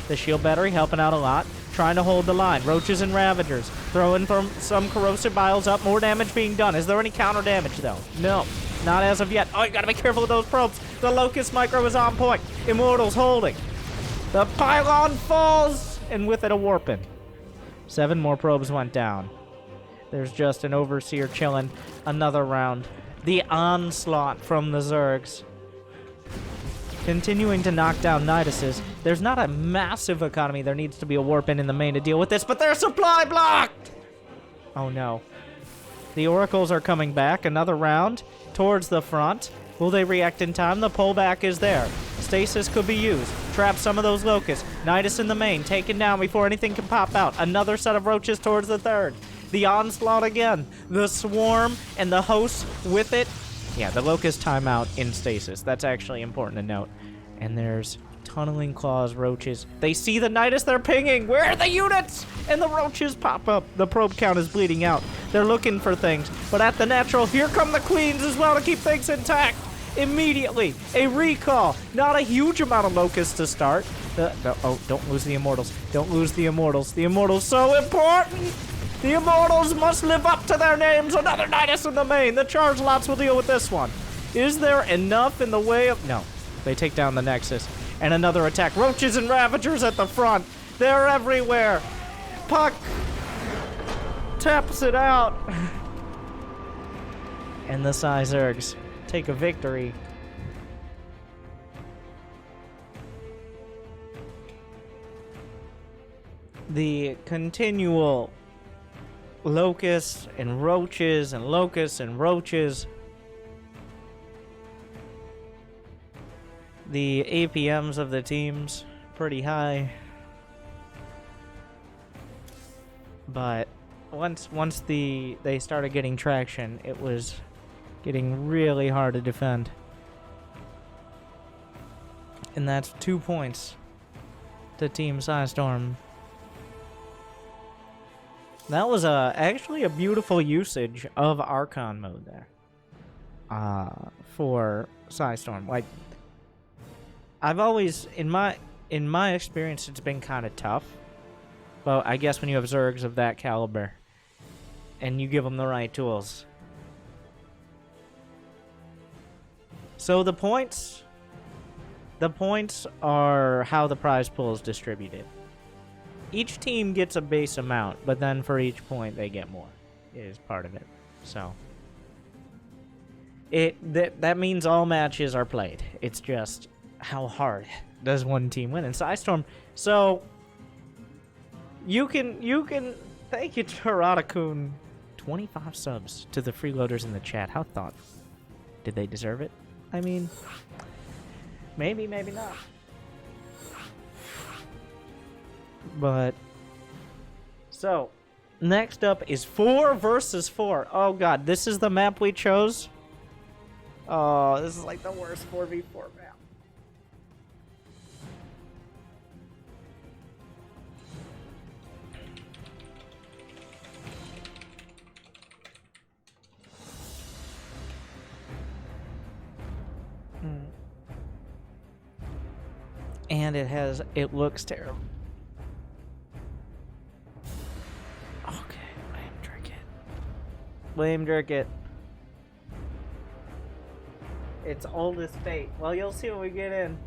The shield battery helping out a lot, trying to hold the line. Roaches and Ravagers throwing from some corrosive vials up. More damage being done. Is there any counter damage, though? No, not as of yet. Oh, you gotta be careful of those probes. The Locust Micro is on point. Immortals holding. The pylon falls, and with it a warping. 7 more probes went down. There's just an Overseer chilling. Another round. The onslaught from the Zergs. Continuing to knock down Niduses. There's not a massive economy. There needs to be a warp in the main to deal with this, but their supply blocked! Oh no. The Oracles are coming back. Another round towards the front. Will they react in time? The pullback is there. Stasis could be used. Trap some of those Locusts. Nidus in the main. Taken down before anything can pop out. Another set of Roaches towards the third. The onslaught again. The Swarm and the Hosts with it. Yeah, the Locust timeout in Stasis. That's actually important to note. And there's Tunneling Claws, Roaches. They see the Nidus. They're pinging. Where are the units? And the Roaches pop up. The probe count is bleeding out. They're looking for things. But at the natural, here come the Queens as well to keep things intact. Immediately, a recall. Not a huge amount of Locusts to start. Oh, don't lose the Immortals. Don't lose the Immortals. The Immortals so important. The Immortals must live up to their names. Another Nidus in the main. The charge lots will deal with this one. Is there enough in the way of... No. They take down the Nexus. And another attack. Roaches and Ravagers at the front. They're everywhere. Puck taps it out. And the Sizergs take a victory. The continual Locusts and Roaches and Locusts and Roaches. The APMs of the teams pretty high. But once they started getting traction, it was getting really hard to defend. And that's 2 points to Team PSISTORM. That was actually a beautiful usage of Archon mode there. For PSISTORM. Like, I've always, in my experience, it's been kind of tough. But I guess when you have Zergs of that caliber, and you give them the right tools. So the points are how the prize pool is distributed. Each team gets a base amount, but then for each point they get more. Is part of it. So that means all matches are played. It's just how hard does one team win in PSISTORM. So you can thank you, Taradakun. 25 subs to the freeloaders in the chat. How thoughtful. Did they deserve it? I mean, maybe, maybe not. But, so, next up is 4 versus 4. Oh god, this is the map we chose? Oh, this is like the worst 4v4 map. And it looks terrible. Okay, blame Drikett. Blame Drikett. It's old as fate. Well, you'll see when we get in.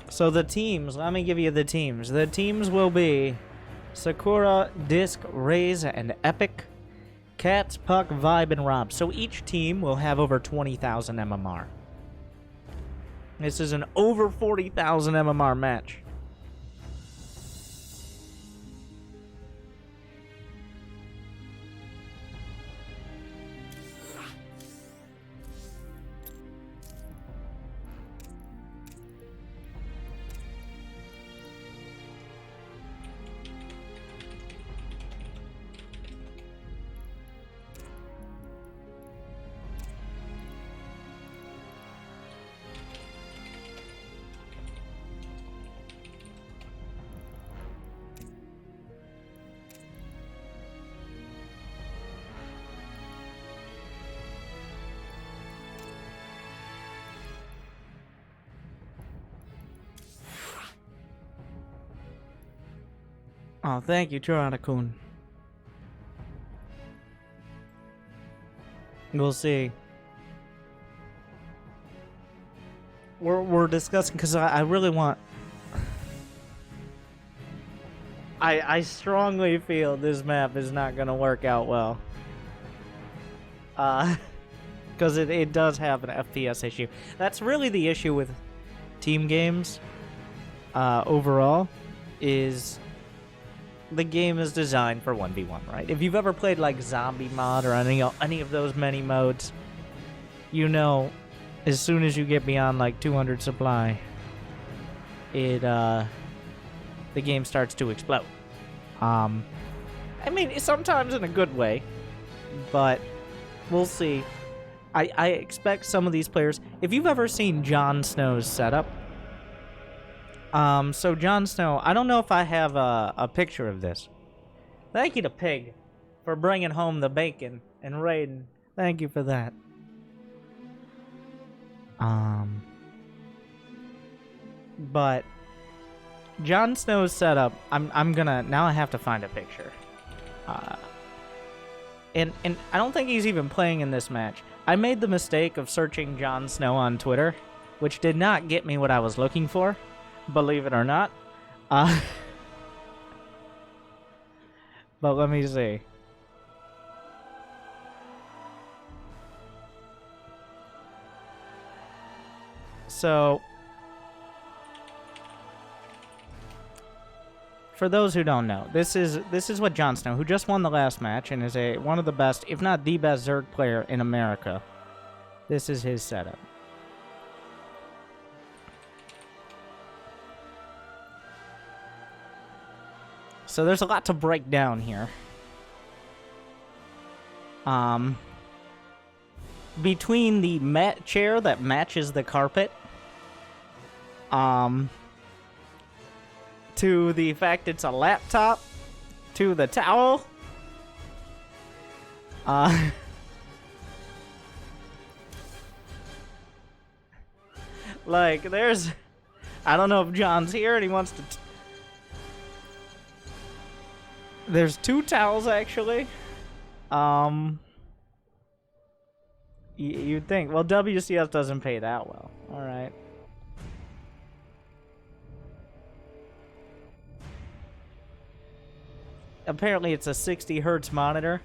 So the teams, let me give you the teams. The teams will be Sakura, Disc, Raze, and Epic, Cats, Puck, Vibe, and Rob. So each team will have over 20,000 MMR. This is an over 40,000 MMR match. Oh, thank you, Churana-kun. We'll see. We're discussing because I really want. I strongly feel this map is not gonna work out well. Because it does have an FPS issue. That's really the issue with team games. Overall, is the game is designed for 1v1, right? If you've ever played like Zombie Mod or any of those many modes, you know, as soon as you get beyond like 200 supply, the game starts to explode. I mean, sometimes in a good way, but we'll see. I expect some of these players. If you've ever seen Jon Snow's setup, so Jon Snow, I don't know if I have a picture of this. Thank you to Pig for bringing home the bacon, and Raiden, thank you for that. But Jon Snow's setup, I'm gonna, now I have to find a picture. And I don't think he's even playing in this match. I made the mistake of searching Jon Snow on Twitter, which did not get me what I was looking for. Believe it or not. But let me see. So, for those who don't know, this is what Jon Snow, who just won the last match and is one of the best, if not the best Zerg player in America. This is his setup. So there's a lot to break down here. Between the mat chair that matches the carpet, to the fact it's a laptop, to the towel, like there's, I don't know if John's here and he wants to. There's two towels, actually. You'd think. Well, WCS doesn't pay that well. All right. Apparently, it's a 60 hertz monitor,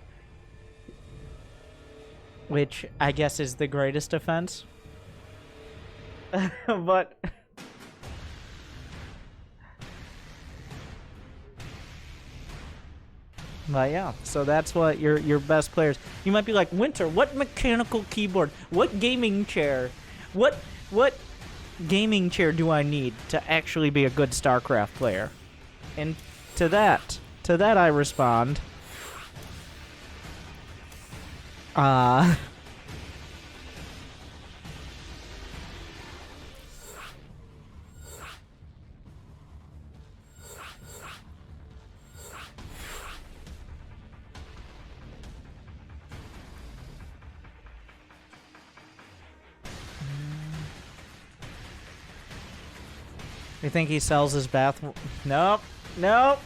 which I guess is the greatest offense. But yeah, so that's what your best players. You might be like, Winter, what mechanical keyboard, what gaming chair, what gaming chair do I need to actually be a good StarCraft player? And to that I respond, You think he sells his bath? Nope. Nope.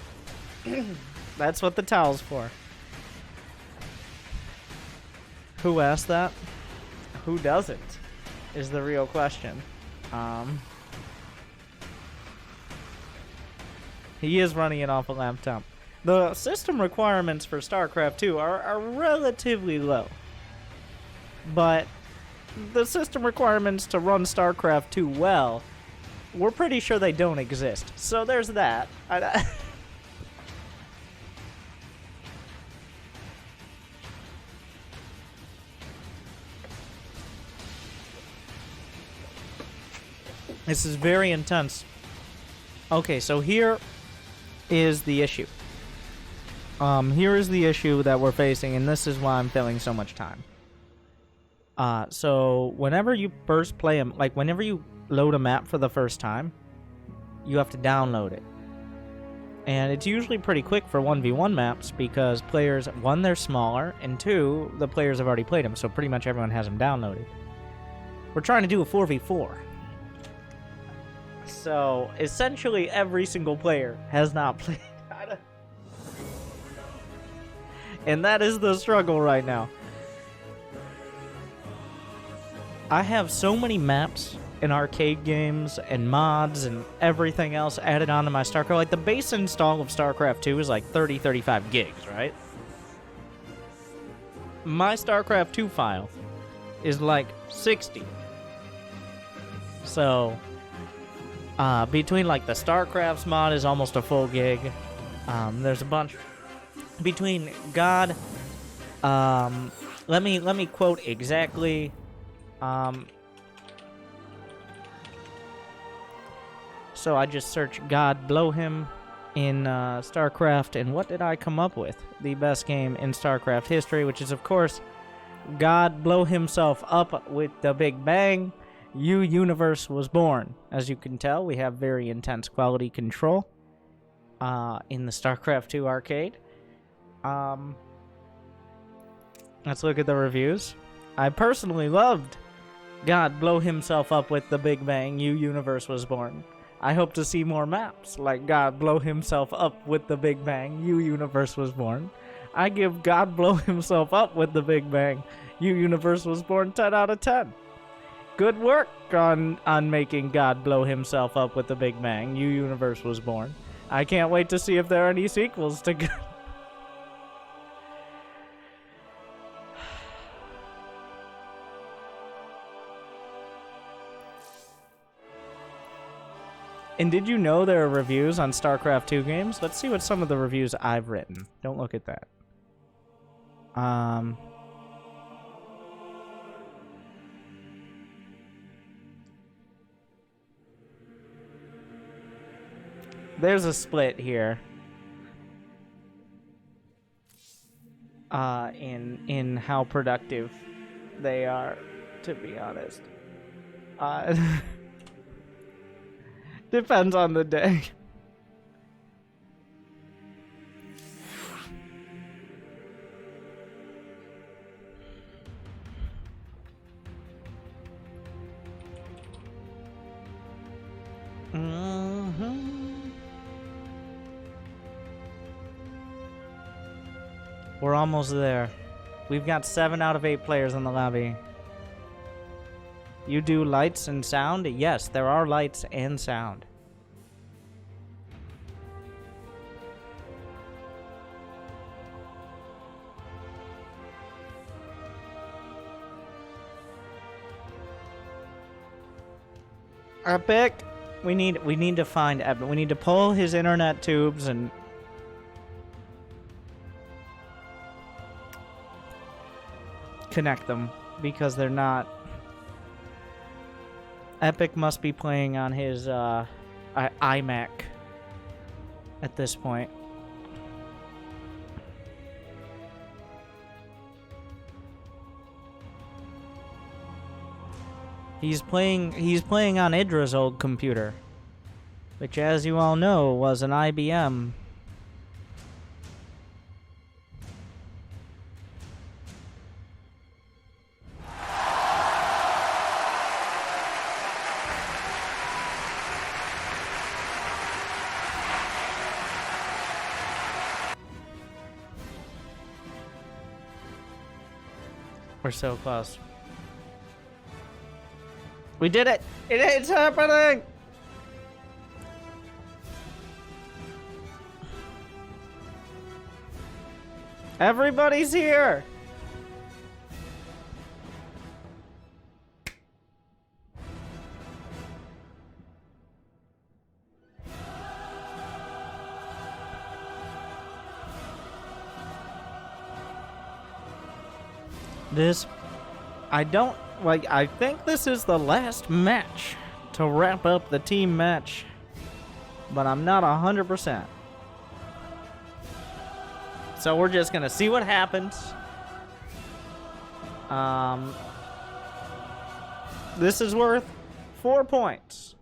That's what the towel's for. Who asked that? Who doesn't? Is the real question. He is running it off a laptop. The system requirements for StarCraft 2 are relatively low. But the system requirements to run StarCraft 2 well, we're pretty sure they don't exist. So there's that. This is very intense. Okay, so here is the issue. Here is the issue that we're facing, and this is why I'm filling so much time. So whenever you first play them, like whenever you load a map for the first time, you have to download it. And it's usually pretty quick for 1v1 maps because players, one, they're smaller, and two, the players have already played them, so pretty much everyone has them downloaded. We're trying to do a 4v4. So, essentially, every single player has not played. And that is the struggle right now. I have so many maps and arcade games and mods and everything else added onto my StarCraft. Like, the base install of StarCraft 2 is like 35 gigs, right? My StarCraft 2 file is like 60. So... between like the StarCrafts mod is almost a full gig. There's a bunch between God. Let me quote exactly. So I just searched God blow him in StarCraft, and what did I come up with? The best game in StarCraft history, which is of course God blow himself up with the Big Bang. Universe was born. As you can tell, we have very intense quality control in the StarCraft 2 arcade. Let's look at the reviews. I personally loved God blow himself up with the Big Bang. Universe was born. I hope to see more maps like God blow himself up with the Big Bang. Universe was born. I give God blow himself up with the Big Bang. Universe was born 10 out of 10. Good work on making God blow himself up with the Big Bang. Universe was born. I can't wait to see if there are any sequels to God. And did you know there are reviews on StarCraft 2 games? Let's see what some of the reviews I've written. Don't look at that. There's a split here. In how productive they are, to be honest. Depends on the day. We're almost there. We've got 7 out of 8 players in the lobby. You do lights and sound? Yes, there are lights and sound. Epic. We need to find Epic. We need to pull his internet tubes and connect them because they're not. Epic must be playing on his iMac at this point. He's playing on Idra's old computer, which, as you all know, was an IBM. We're so close. We did it! It's happening! Everybody's here! I think this is the last match to wrap up the team match, but I'm not 100%. So we're just gonna see what happens. This is worth 4 points,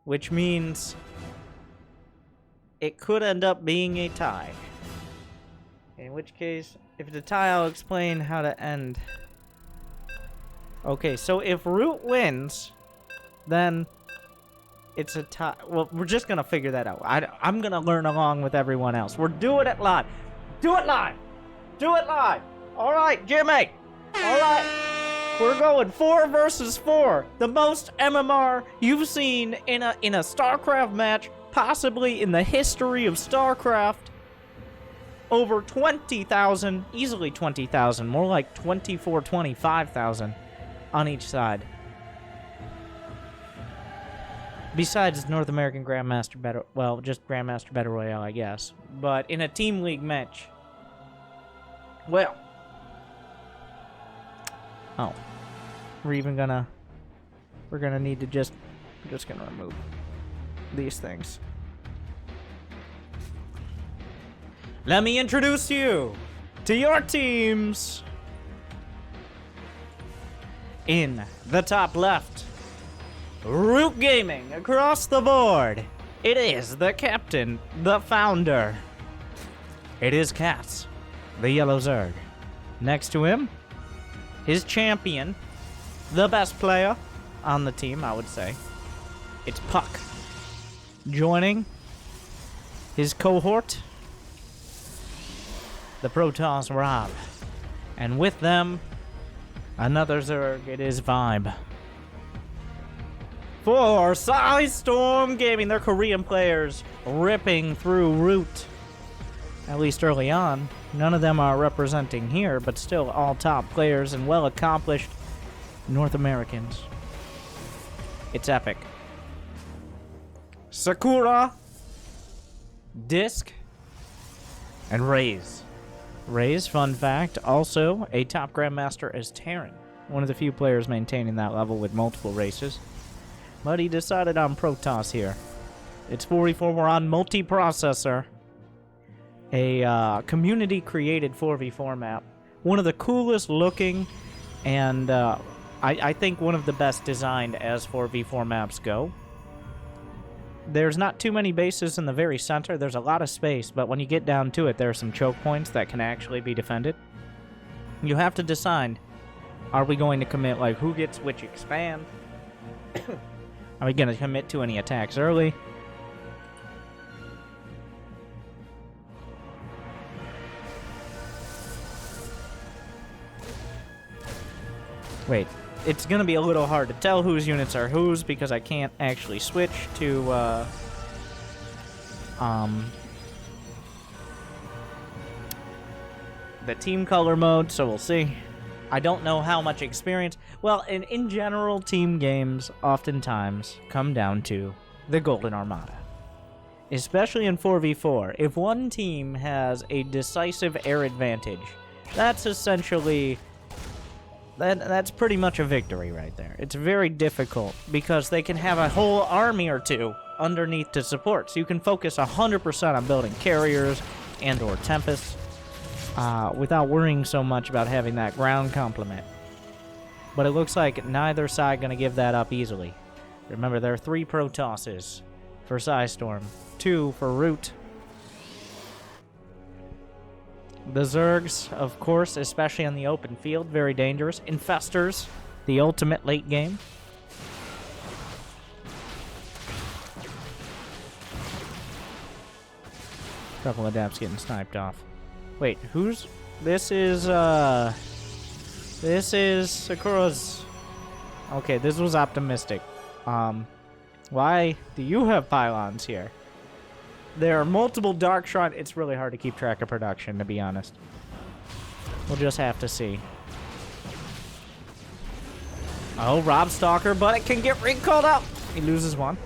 which means it could end up being a tie. In which case, if it's a tie, I'll explain how to end. Okay, so if Root wins, then it's a tie. Well, we're just gonna figure that out. I'm gonna learn along with everyone else. We're doing it live. Do it live! Do it live! Alright, Jimmy! Alright! We're going 4 versus 4. The most MMR you've seen in a StarCraft match, possibly in the history of StarCraft. Over 20,000, easily 20,000, more like 24, 25,000 on each side. Besides North American Grandmaster Battle, well, just Grandmaster Battle Royale, I guess. But in a Team League match, well, oh, we're gonna need to we're just gonna remove these things. Let me introduce you to your teams. In the top left, Root Gaming across the board. It is the captain, the founder. It is Cats, the yellow Zerg. Next to him, his champion, the best player on the team, I would say. It's Puck. Joining his cohort, the Protoss Rob. And with them, another Zerg, it is Vibe. For PSISTORM Gaming, they're Korean players ripping through Root. At least early on. None of them are representing here, but still all top players and well-accomplished North Americans. It's epic. Sakura, Disc, and Raze. Raze, fun fact, also a top Grandmaster as Terran. One of the few players maintaining that level with multiple races. But he decided on Protoss here. It's 4v4, we're on multiprocessor. A community-created 4v4 map. One of the coolest looking, and I think one of the best designed as 4v4 maps go. There's not too many bases in the very center. There's a lot of space, but when you get down to it, there are some choke points that can actually be defended. You have to decide, are we going to commit, like, who gets which expand? Are we going to commit to any attacks early? Wait, it's going to be a little hard to tell whose units are whose because I can't actually switch to, the team color mode, so we'll see. I don't know how much experience. Well, in general, team games oftentimes come down to the Golden Armada. Especially in 4v4. If one team has a decisive air advantage, that's essentially... That's pretty much a victory right there. It's very difficult because they can have a whole army or two underneath to support. So you can focus 100% on building carriers and or Tempests without worrying so much about having that ground complement. But it looks like neither side going to give that up easily. Remember, there are 3 Protosses for PSISTORM, 2 for Root. The Zergs, of course, especially on the open field, very dangerous. Infestors, the ultimate late game. Couple of Daps getting sniped off. Wait, who's... This is, This is Sakura's... Okay, this was optimistic. Why do you have pylons here? There are multiple Dark Shrine. It's really hard to keep track of production, to be honest. We'll just have to see. Oh, Rob Stalker, but it can get recalled up. He loses one.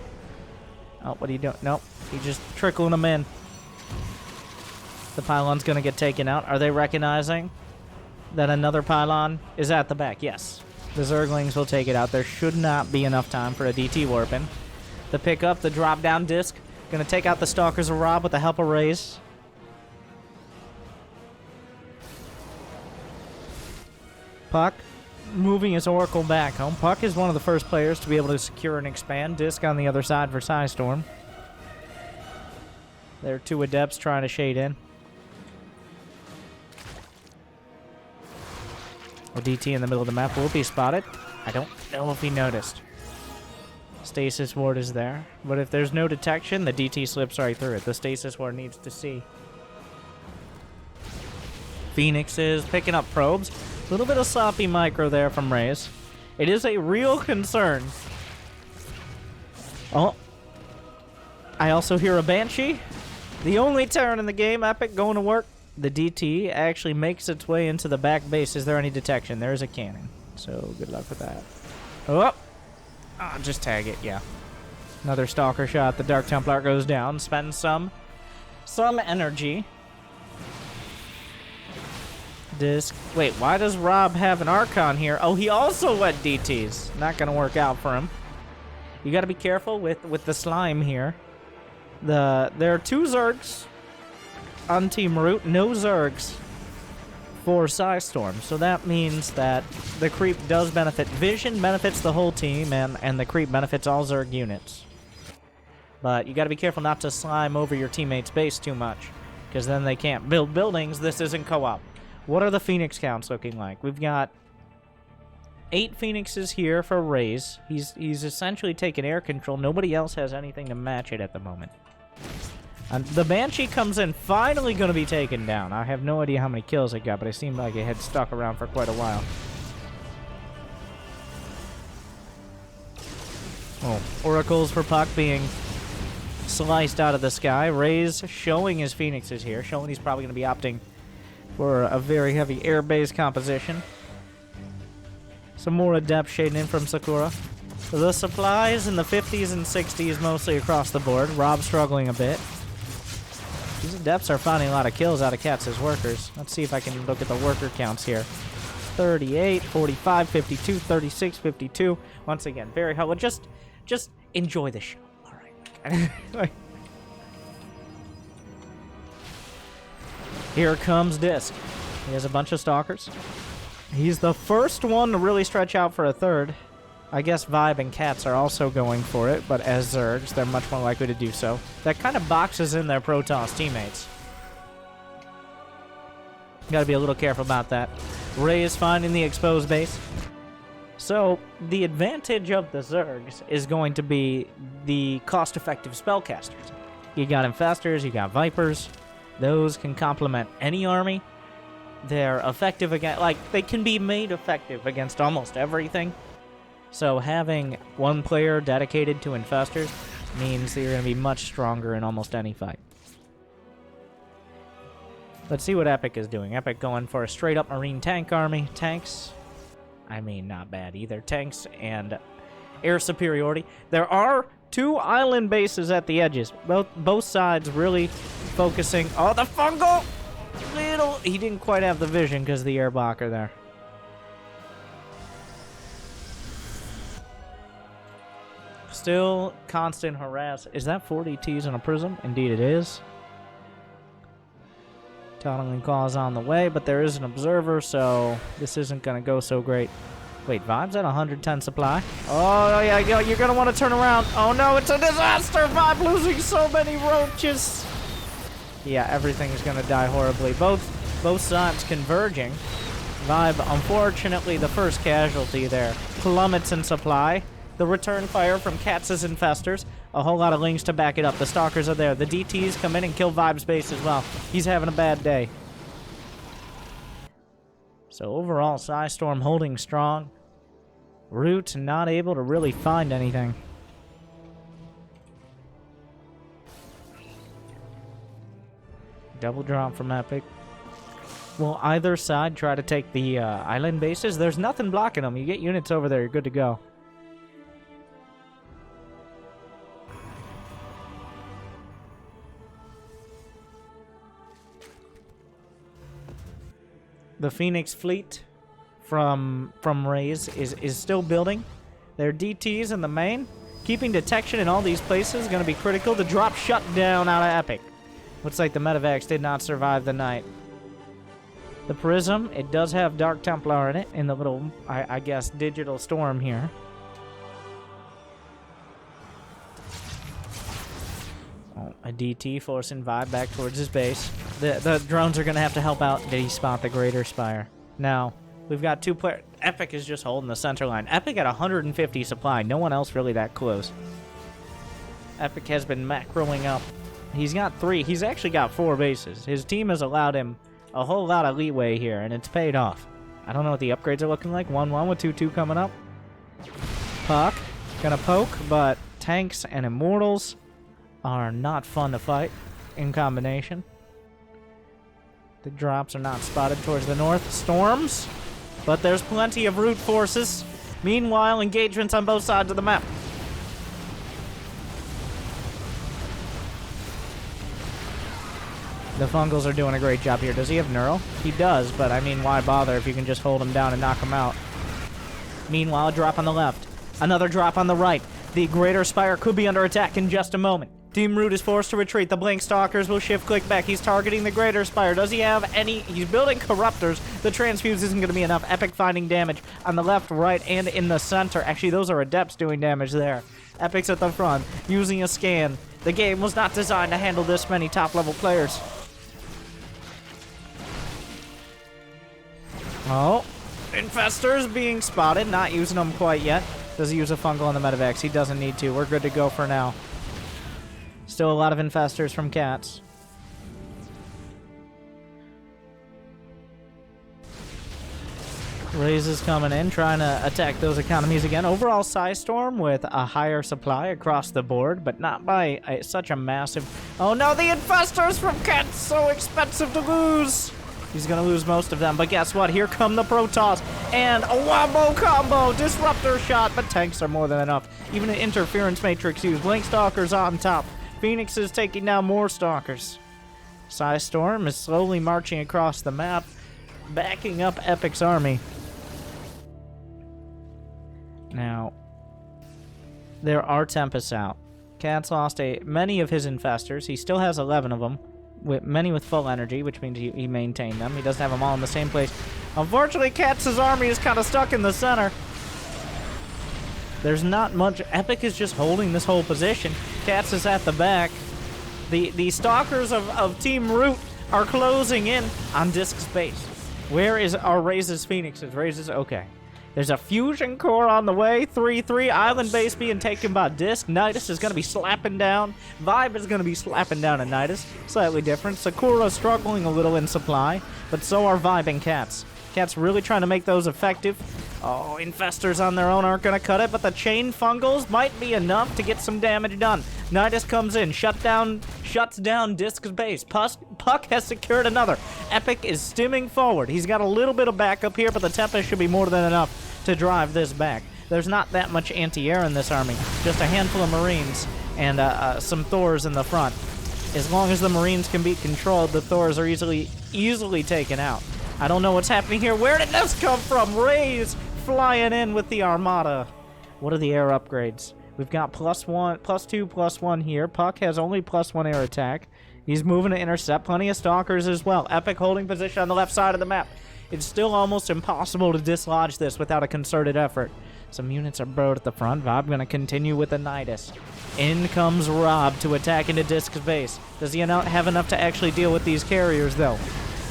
Oh, what are you doing? Nope. He's just trickling them in. The pylon's going to get taken out. Are they recognizing that another pylon is at the back? Yes. The Zerglings will take it out. There should not be enough time for a DT warping. The pick up, the drop down disc. Going to take out the Stalkers of Rob with the help of Raze. Puck moving his Oracle back home. Puck is one of the first players to be able to secure and expand. Disc on the other side for PSISTORM. There are two Adepts trying to shade in. A DT in the middle of the map will be spotted. I don't know if he noticed. Stasis ward is there. But if there's no detection, the DT slips right through it. The stasis ward needs to see. Phoenix is picking up probes. A little bit of sloppy micro there from Raze. It is a real concern. Oh. I also hear a Banshee. The only Terran in the game. Epic going to work. The DT actually makes its way into the back base. Is there any detection? There is a cannon. So good luck with that. Oh. Ah, just tag it, yeah. Another Stalker shot. The Dark Templar goes down. Spends some energy. Disc. Wait, why does Rob have an Archon here? Oh, he also went DTs. Not gonna work out for him. You gotta be careful with the slime here. There are two Zergs on Team Root, no Zergs for PSISTORM. So that means that the creep does benefit. Vision benefits the whole team, and the creep benefits all Zerg units. But you gotta be careful not to slime over your teammate's base too much, because then they can't build buildings. This isn't co-op. What are the Phoenix counts looking like? We've got 8 Phoenixes here for Raze. He's essentially taken air control. Nobody else has anything to match it at the moment. And the Banshee comes in, finally going to be taken down. I have no idea how many kills it got, but it seemed like it had stuck around for quite a while. Oh, Oracles for Puck being sliced out of the sky. Raze showing his Phoenixes here, showing he's probably going to be opting for a very heavy air-based composition. Some more Adept shading in from Sakura. The supplies in the 50s and 60s mostly across the board. Rob struggling a bit. These Adepts are finding a lot of kills out of Katz's workers. Let's see if I can look at the worker counts here. 38, 45, 52, 36, 52. Once again, very helpful. Just enjoy the show. All right. Here comes Disc. He has a bunch of Stalkers. He's the first one to really stretch out for a third. I guess Vibe and Cats are also going for it, but as Zergs, they're much more likely to do so. That kind of boxes in their Protoss teammates. Gotta be a little careful about that. Ray is finding the exposed base. So, the advantage of the Zergs is going to be the cost-effective spellcasters. You got Infestors, you got Vipers. Those can complement any army. They're effective against, like, they can be made effective against almost everything. So having one player dedicated to Infestors means that you're going to be much stronger in almost any fight. Let's see what Epic is doing. Epic going for a straight-up Marine tank army. Tanks, I mean, not bad either. Tanks and air superiority. There are 2 island bases at the edges. Both sides really focusing. Oh, the fungal! He didn't quite have the vision because of the air blocker there. Still constant harass. Is that 40 Ts in a prism? Indeed it is. Tunneling Claw's on the way, but there is an observer, so this isn't going to go so great. Wait, Vibe's at 110 supply. Oh, yeah, you're going to want to turn around. Oh, no, it's a disaster. Vibe losing so many roaches. Yeah, everything's going to die horribly. Both sides converging. Vibe, unfortunately, the first casualty there. Plummets in supply. The return fire from Katz's Infestors. A whole lot of links to back it up. The Stalkers are there. The DTs come in and kill Vibe's base as well. He's having a bad day. So overall, PSISTORM holding strong. Root not able to really find anything. Double drop from Epic. Will either side try to take the island bases? There's nothing blocking them. You get units over there, you're good to go. The Phoenix fleet from Rays is still building. Their DTs in the main. Keeping detection in all these places is going to be critical. The drop shut down out of Epic. Looks like the Medivacs did not survive the night. The Prism, it does have Dark Templar in it, in the little, I guess, digital storm here. Oh, a DT forcing Vibe back towards his base. The drones are going to have to help out. Did he spot the Greater Spire? Now, we've got two players. Epic is just holding the center line. Epic at 150 supply. No one else really that close. Epic has been macroing up. He's got 3. He's actually got 4 bases. His team has allowed him a whole lot of leeway here, and it's paid off. I don't know what the upgrades are looking like. 1-1 with 2-2 coming up. Puck gonna poke, but tanks and immortals are not fun to fight in combination. The drops are not spotted towards the north. Storms, but there's plenty of root forces. Meanwhile, engagements on both sides of the map. The Fungals are doing a great job here. Does he have Neural? He does, but I mean, why bother if you can just hold him down and knock him out? Meanwhile, a drop on the left. Another drop on the right. The Greater Spire could be under attack in just a moment. Team Root is forced to retreat. The Blink Stalkers will shift-click back. He's targeting the Greater Spire. Does he have any? He's building Corruptors. The Transfuse isn't going to be enough. Epic finding damage on the left, right, and in the center. Actually, those are Adepts doing damage there. Epic's at the front, using a scan. The game was not designed to handle this many top-level players. Oh, Infestors being spotted. Not using them quite yet. Does he use a Fungal on the Medivacs? He doesn't need to. We're good to go for now. Still a lot of Infestors from Cats. Raze is coming in, trying to attack those economies again. Overall, PSISTORM with a higher supply across the board, but not by such a massive... Oh no, the Infestors from Cats! So expensive to lose! He's gonna lose most of them, but guess what? Here come the Protoss, and a wombo combo! Disruptor shot, but tanks are more than enough. Even an Interference Matrix used. Blink Stalkers on top. Phoenix is taking down more Stalkers. PSISTORM is slowly marching across the map, backing up Epic's army. Now, there are Tempests out. Cat's lost many of his Infestors. He still has 11 of them. Many with full energy, which means he maintained them. He doesn't have them all in the same place. Unfortunately, Cat's army is kind of stuck in the center. There's not much. Epic is just holding this whole position. Cats is at the back. The Stalkers of Team Root are closing in on Disc's base. Where is our Raze's Phoenixes? Raze's okay. There's a fusion core on the way. 3-3. Island base being taken by Disc. Nidus is going to be slapping down. Vibe is going to be slapping down at Nidus. Slightly different. Sakura struggling a little in supply, but so are Vibe and Cats. Cats really trying to make those effective. Oh, Infestors on their own aren't going to cut it, but the Chain Fungals might be enough to get some damage done. Nidus comes in, shuts down Disc's base. Puck has secured another. Epic is stimming forward. He's got a little bit of backup here, but the Tempest should be more than enough to drive this back. There's not that much anti-air in this army. Just a handful of Marines and some Thors in the front. As long as the Marines can be controlled, the Thors are easily taken out. I don't know what's happening here. Where did this come from? Raze flying in with the Armada. What are the air upgrades? We've got +1, +2, +1 here. Puck has only +1 air attack. He's moving to intercept. Plenty of Stalkers as well. Epic holding position on the left side of the map. It's still almost impossible to dislodge this without a concerted effort. Some units are burrowed at the front. Vob going to continue with the Nidus. In comes Rob to attack into Disc's base. Does he have enough to actually deal with these carriers, though?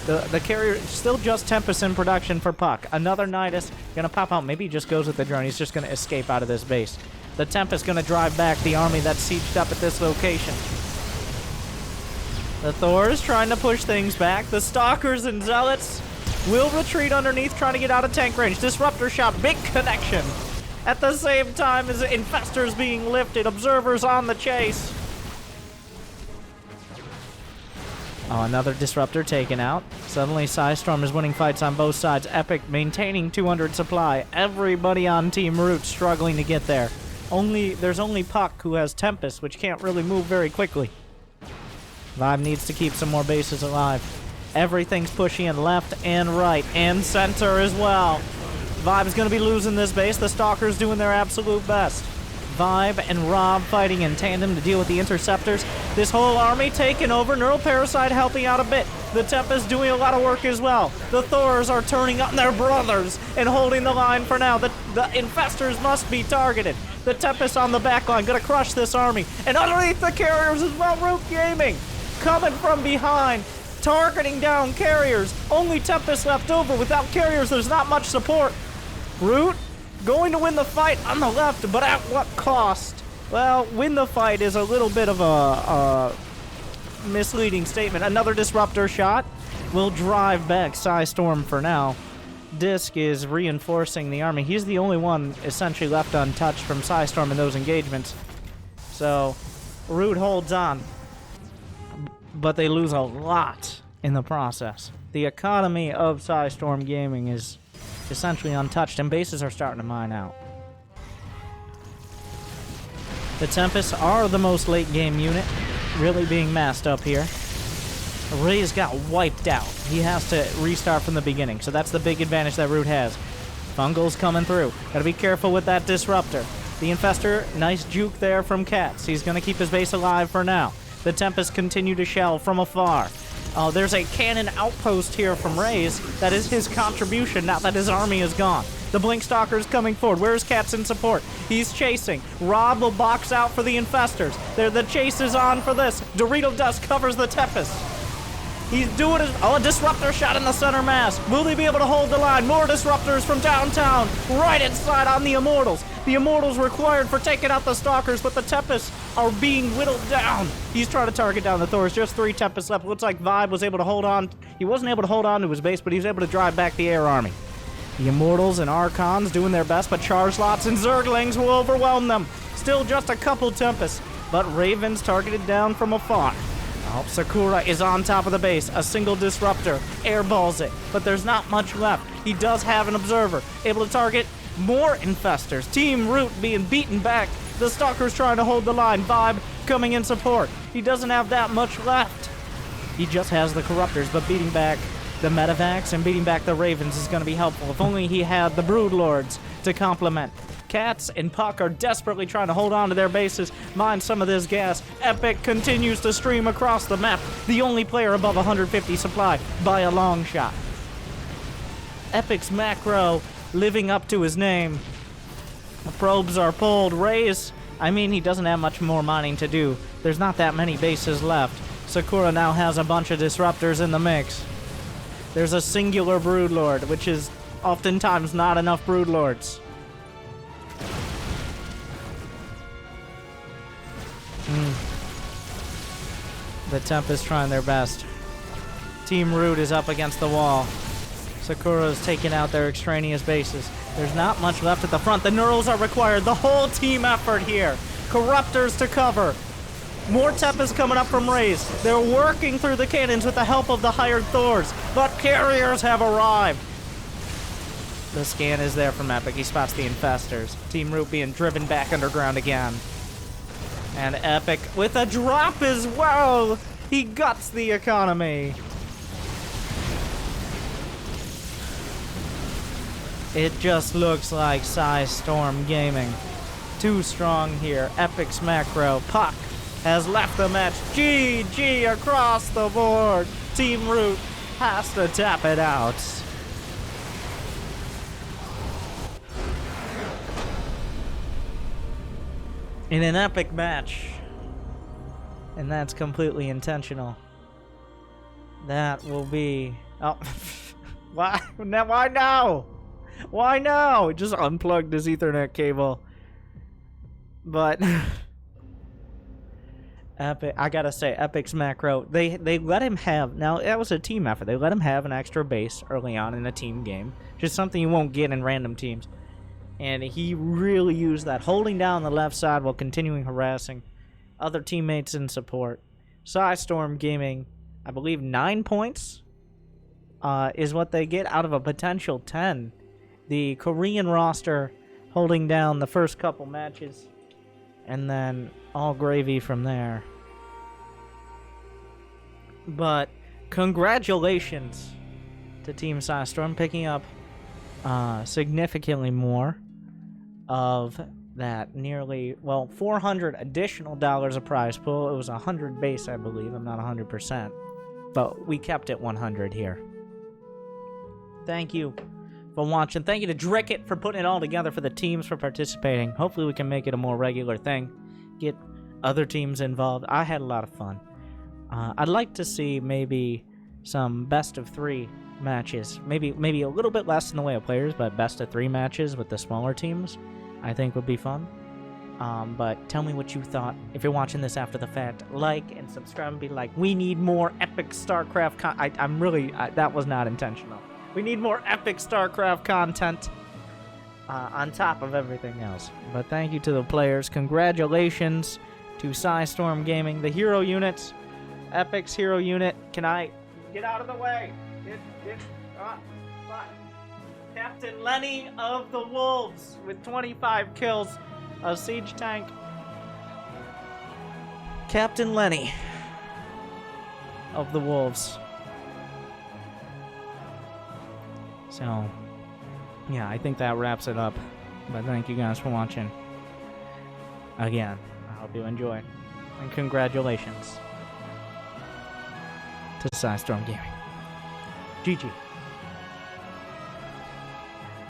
The carrier is still just Tempest in production for Puck. Another Nidus going to pop out. Maybe he just goes with the drone. He's just going to escape out of this base. The Tempest going to drive back the army that's sieged up at this location. The Thor is trying to push things back. The Stalkers and Zealots will retreat underneath, trying to get out of tank range. Disruptor shot, big connection. At the same time as infestors being lifted, observers on the chase. Oh, another disruptor taken out. Suddenly, PSISTORM is winning fights on both sides. Epic maintaining 200 supply. Everybody on Team Root struggling to get there. There's only Puck who has Tempest, which can't really move very quickly. Vibe needs to keep some more bases alive. Everything's pushing in left and right and center as well. Vibe's going to be losing this base. The Stalkers doing their absolute best. Vibe and Rob fighting in tandem to deal with the interceptors. This whole army taking over. Neural Parasite helping out a bit. The Tempest doing a lot of work as well. The Thors are turning on their brothers and holding the line for now. The infestors must be targeted. The Tempest on the back line, gonna crush this army. And underneath the carriers as well, Root Gaming coming from behind, targeting down carriers. Only Tempest left over. Without carriers, there's not much support. Root going to win the fight on the left, but at what cost? Well, win the fight is a little bit of a misleading statement. Another disruptor shot will drive back PSISTORM for now. Disc is reinforcing the army. He's the only one essentially left untouched from PSISTORM in those engagements. So, Root holds on. But they lose a lot in the process. The economy of PSISTORM Gaming is essentially untouched, and bases are starting to mine out. The Tempests are the most late-game unit, really being massed up here. Ray's got wiped out. He has to restart from the beginning, so that's the big advantage that Root has. Fungal's coming through. Gotta be careful with that disruptor. The Infestor, nice juke there from Cats. He's gonna keep his base alive for now. The Tempests continue to shell from afar. There's a cannon outpost here from Rays. That is his contribution now that his army is gone. The Blink Stalker's coming forward. Where's Cats in support? He's chasing. Rob will box out for the Infestors. The chase is on for this. Dorito Dust covers the Tempest. He's doing his... Oh, a disruptor shot in the center mass. Will they be able to hold the line? More disruptors from downtown. Right inside on the Immortals. The Immortals required for taking out the Stalkers, but the Tempests are being whittled down. He's trying to target down the Thors. Just 3 Tempests left. Looks like Vibe was able to hold on. He wasn't able to hold on to his base, but he was able to drive back the air army. The Immortals and Archons doing their best, but Chargelots and Zerglings will overwhelm them. Still just a couple Tempests, but Ravens targeted down from afar. Oh, Sakura is on top of the base. A single disruptor airballs it, but there's not much left. He does have an observer, able to target more infestors. Team Root being beaten back. The Stalker's trying to hold the line. Vibe coming in support. He doesn't have that much left. He just has the Corruptors, but beating back the Medivacs and beating back the Ravens is going to be helpful. If only he had the Broodlords to complement. Cats and Puck are desperately trying to hold on to their bases, mine some of this gas. Epic continues to stream across the map, the only player above 150 supply by a long shot. Epic's macro living up to his name. The probes are pulled. Rays, I mean, he doesn't have much more mining to do. There's not that many bases left. Sakura now has a bunch of disruptors in the mix. There's a singular Broodlord, which is oftentimes not enough Broodlords. The Tempest trying their best. Team Root is up against the wall. Sakura's taking out their extraneous bases. There's not much left at the front. The Neurals are required. The whole team effort here. Corruptors to cover. More Tempest coming up from Rays. They're working through the cannons with the help of the hired Thors, but carriers have arrived. The scan is there from Epic. He spots the Infestors. Team Root being driven back underground again. And Epic with a drop as well. He guts the economy. It just looks like PSISTORM Gaming. Too strong here. Epic's macro. Puck has left the match. GG across the board. Team Root has to tap it out. In an epic match. And that's completely intentional. That will be... Oh. Why? Why now? Why now? Just unplugged his Ethernet cable. But... Epic, I gotta say, Epic's macro, they let him have, now that was a team effort, they let him have an extra base early on in a team game, just something you won't get in random teams. And he really used that, holding down the left side while continuing harassing other teammates in support. PSISTORM Gaming, I believe 9 points is what they get out of a potential 10. The Korean roster holding down the first couple matches, and then all gravy from there. But congratulations to Team PSISTORM picking up significantly more of that, nearly, well, $400 additional of prize pool. It was 100 base, I believe. I'm not 100%, but we kept it 100 here. Thank you for watching. Thank you to Drikett for putting it all together, for the teams for participating. Hopefully we can make it a more regular thing, get other teams involved. I had a lot of fun. I'd like to see maybe some best of 3 matches, maybe a little bit less in the way of players, but best of 3 matches with the smaller teams I think would be fun. But tell me what you thought. If you're watching this after the fact, like and subscribe and be like, we need more epic StarCraft I'm really, that was not intentional. We need more epic StarCraft content on top of everything else. But thank you to the players. Congratulations to PSISTORM Gaming, the hero units. Epic's hero unit. Can I get out of the way? Captain Lenny of the Wolves with 25 kills. A siege tank. Captain Lenny of the Wolves. So, yeah, I think that wraps it up. But thank you guys for watching. Again, I hope you enjoy. And congratulations to PSISTORM Gaming. GG.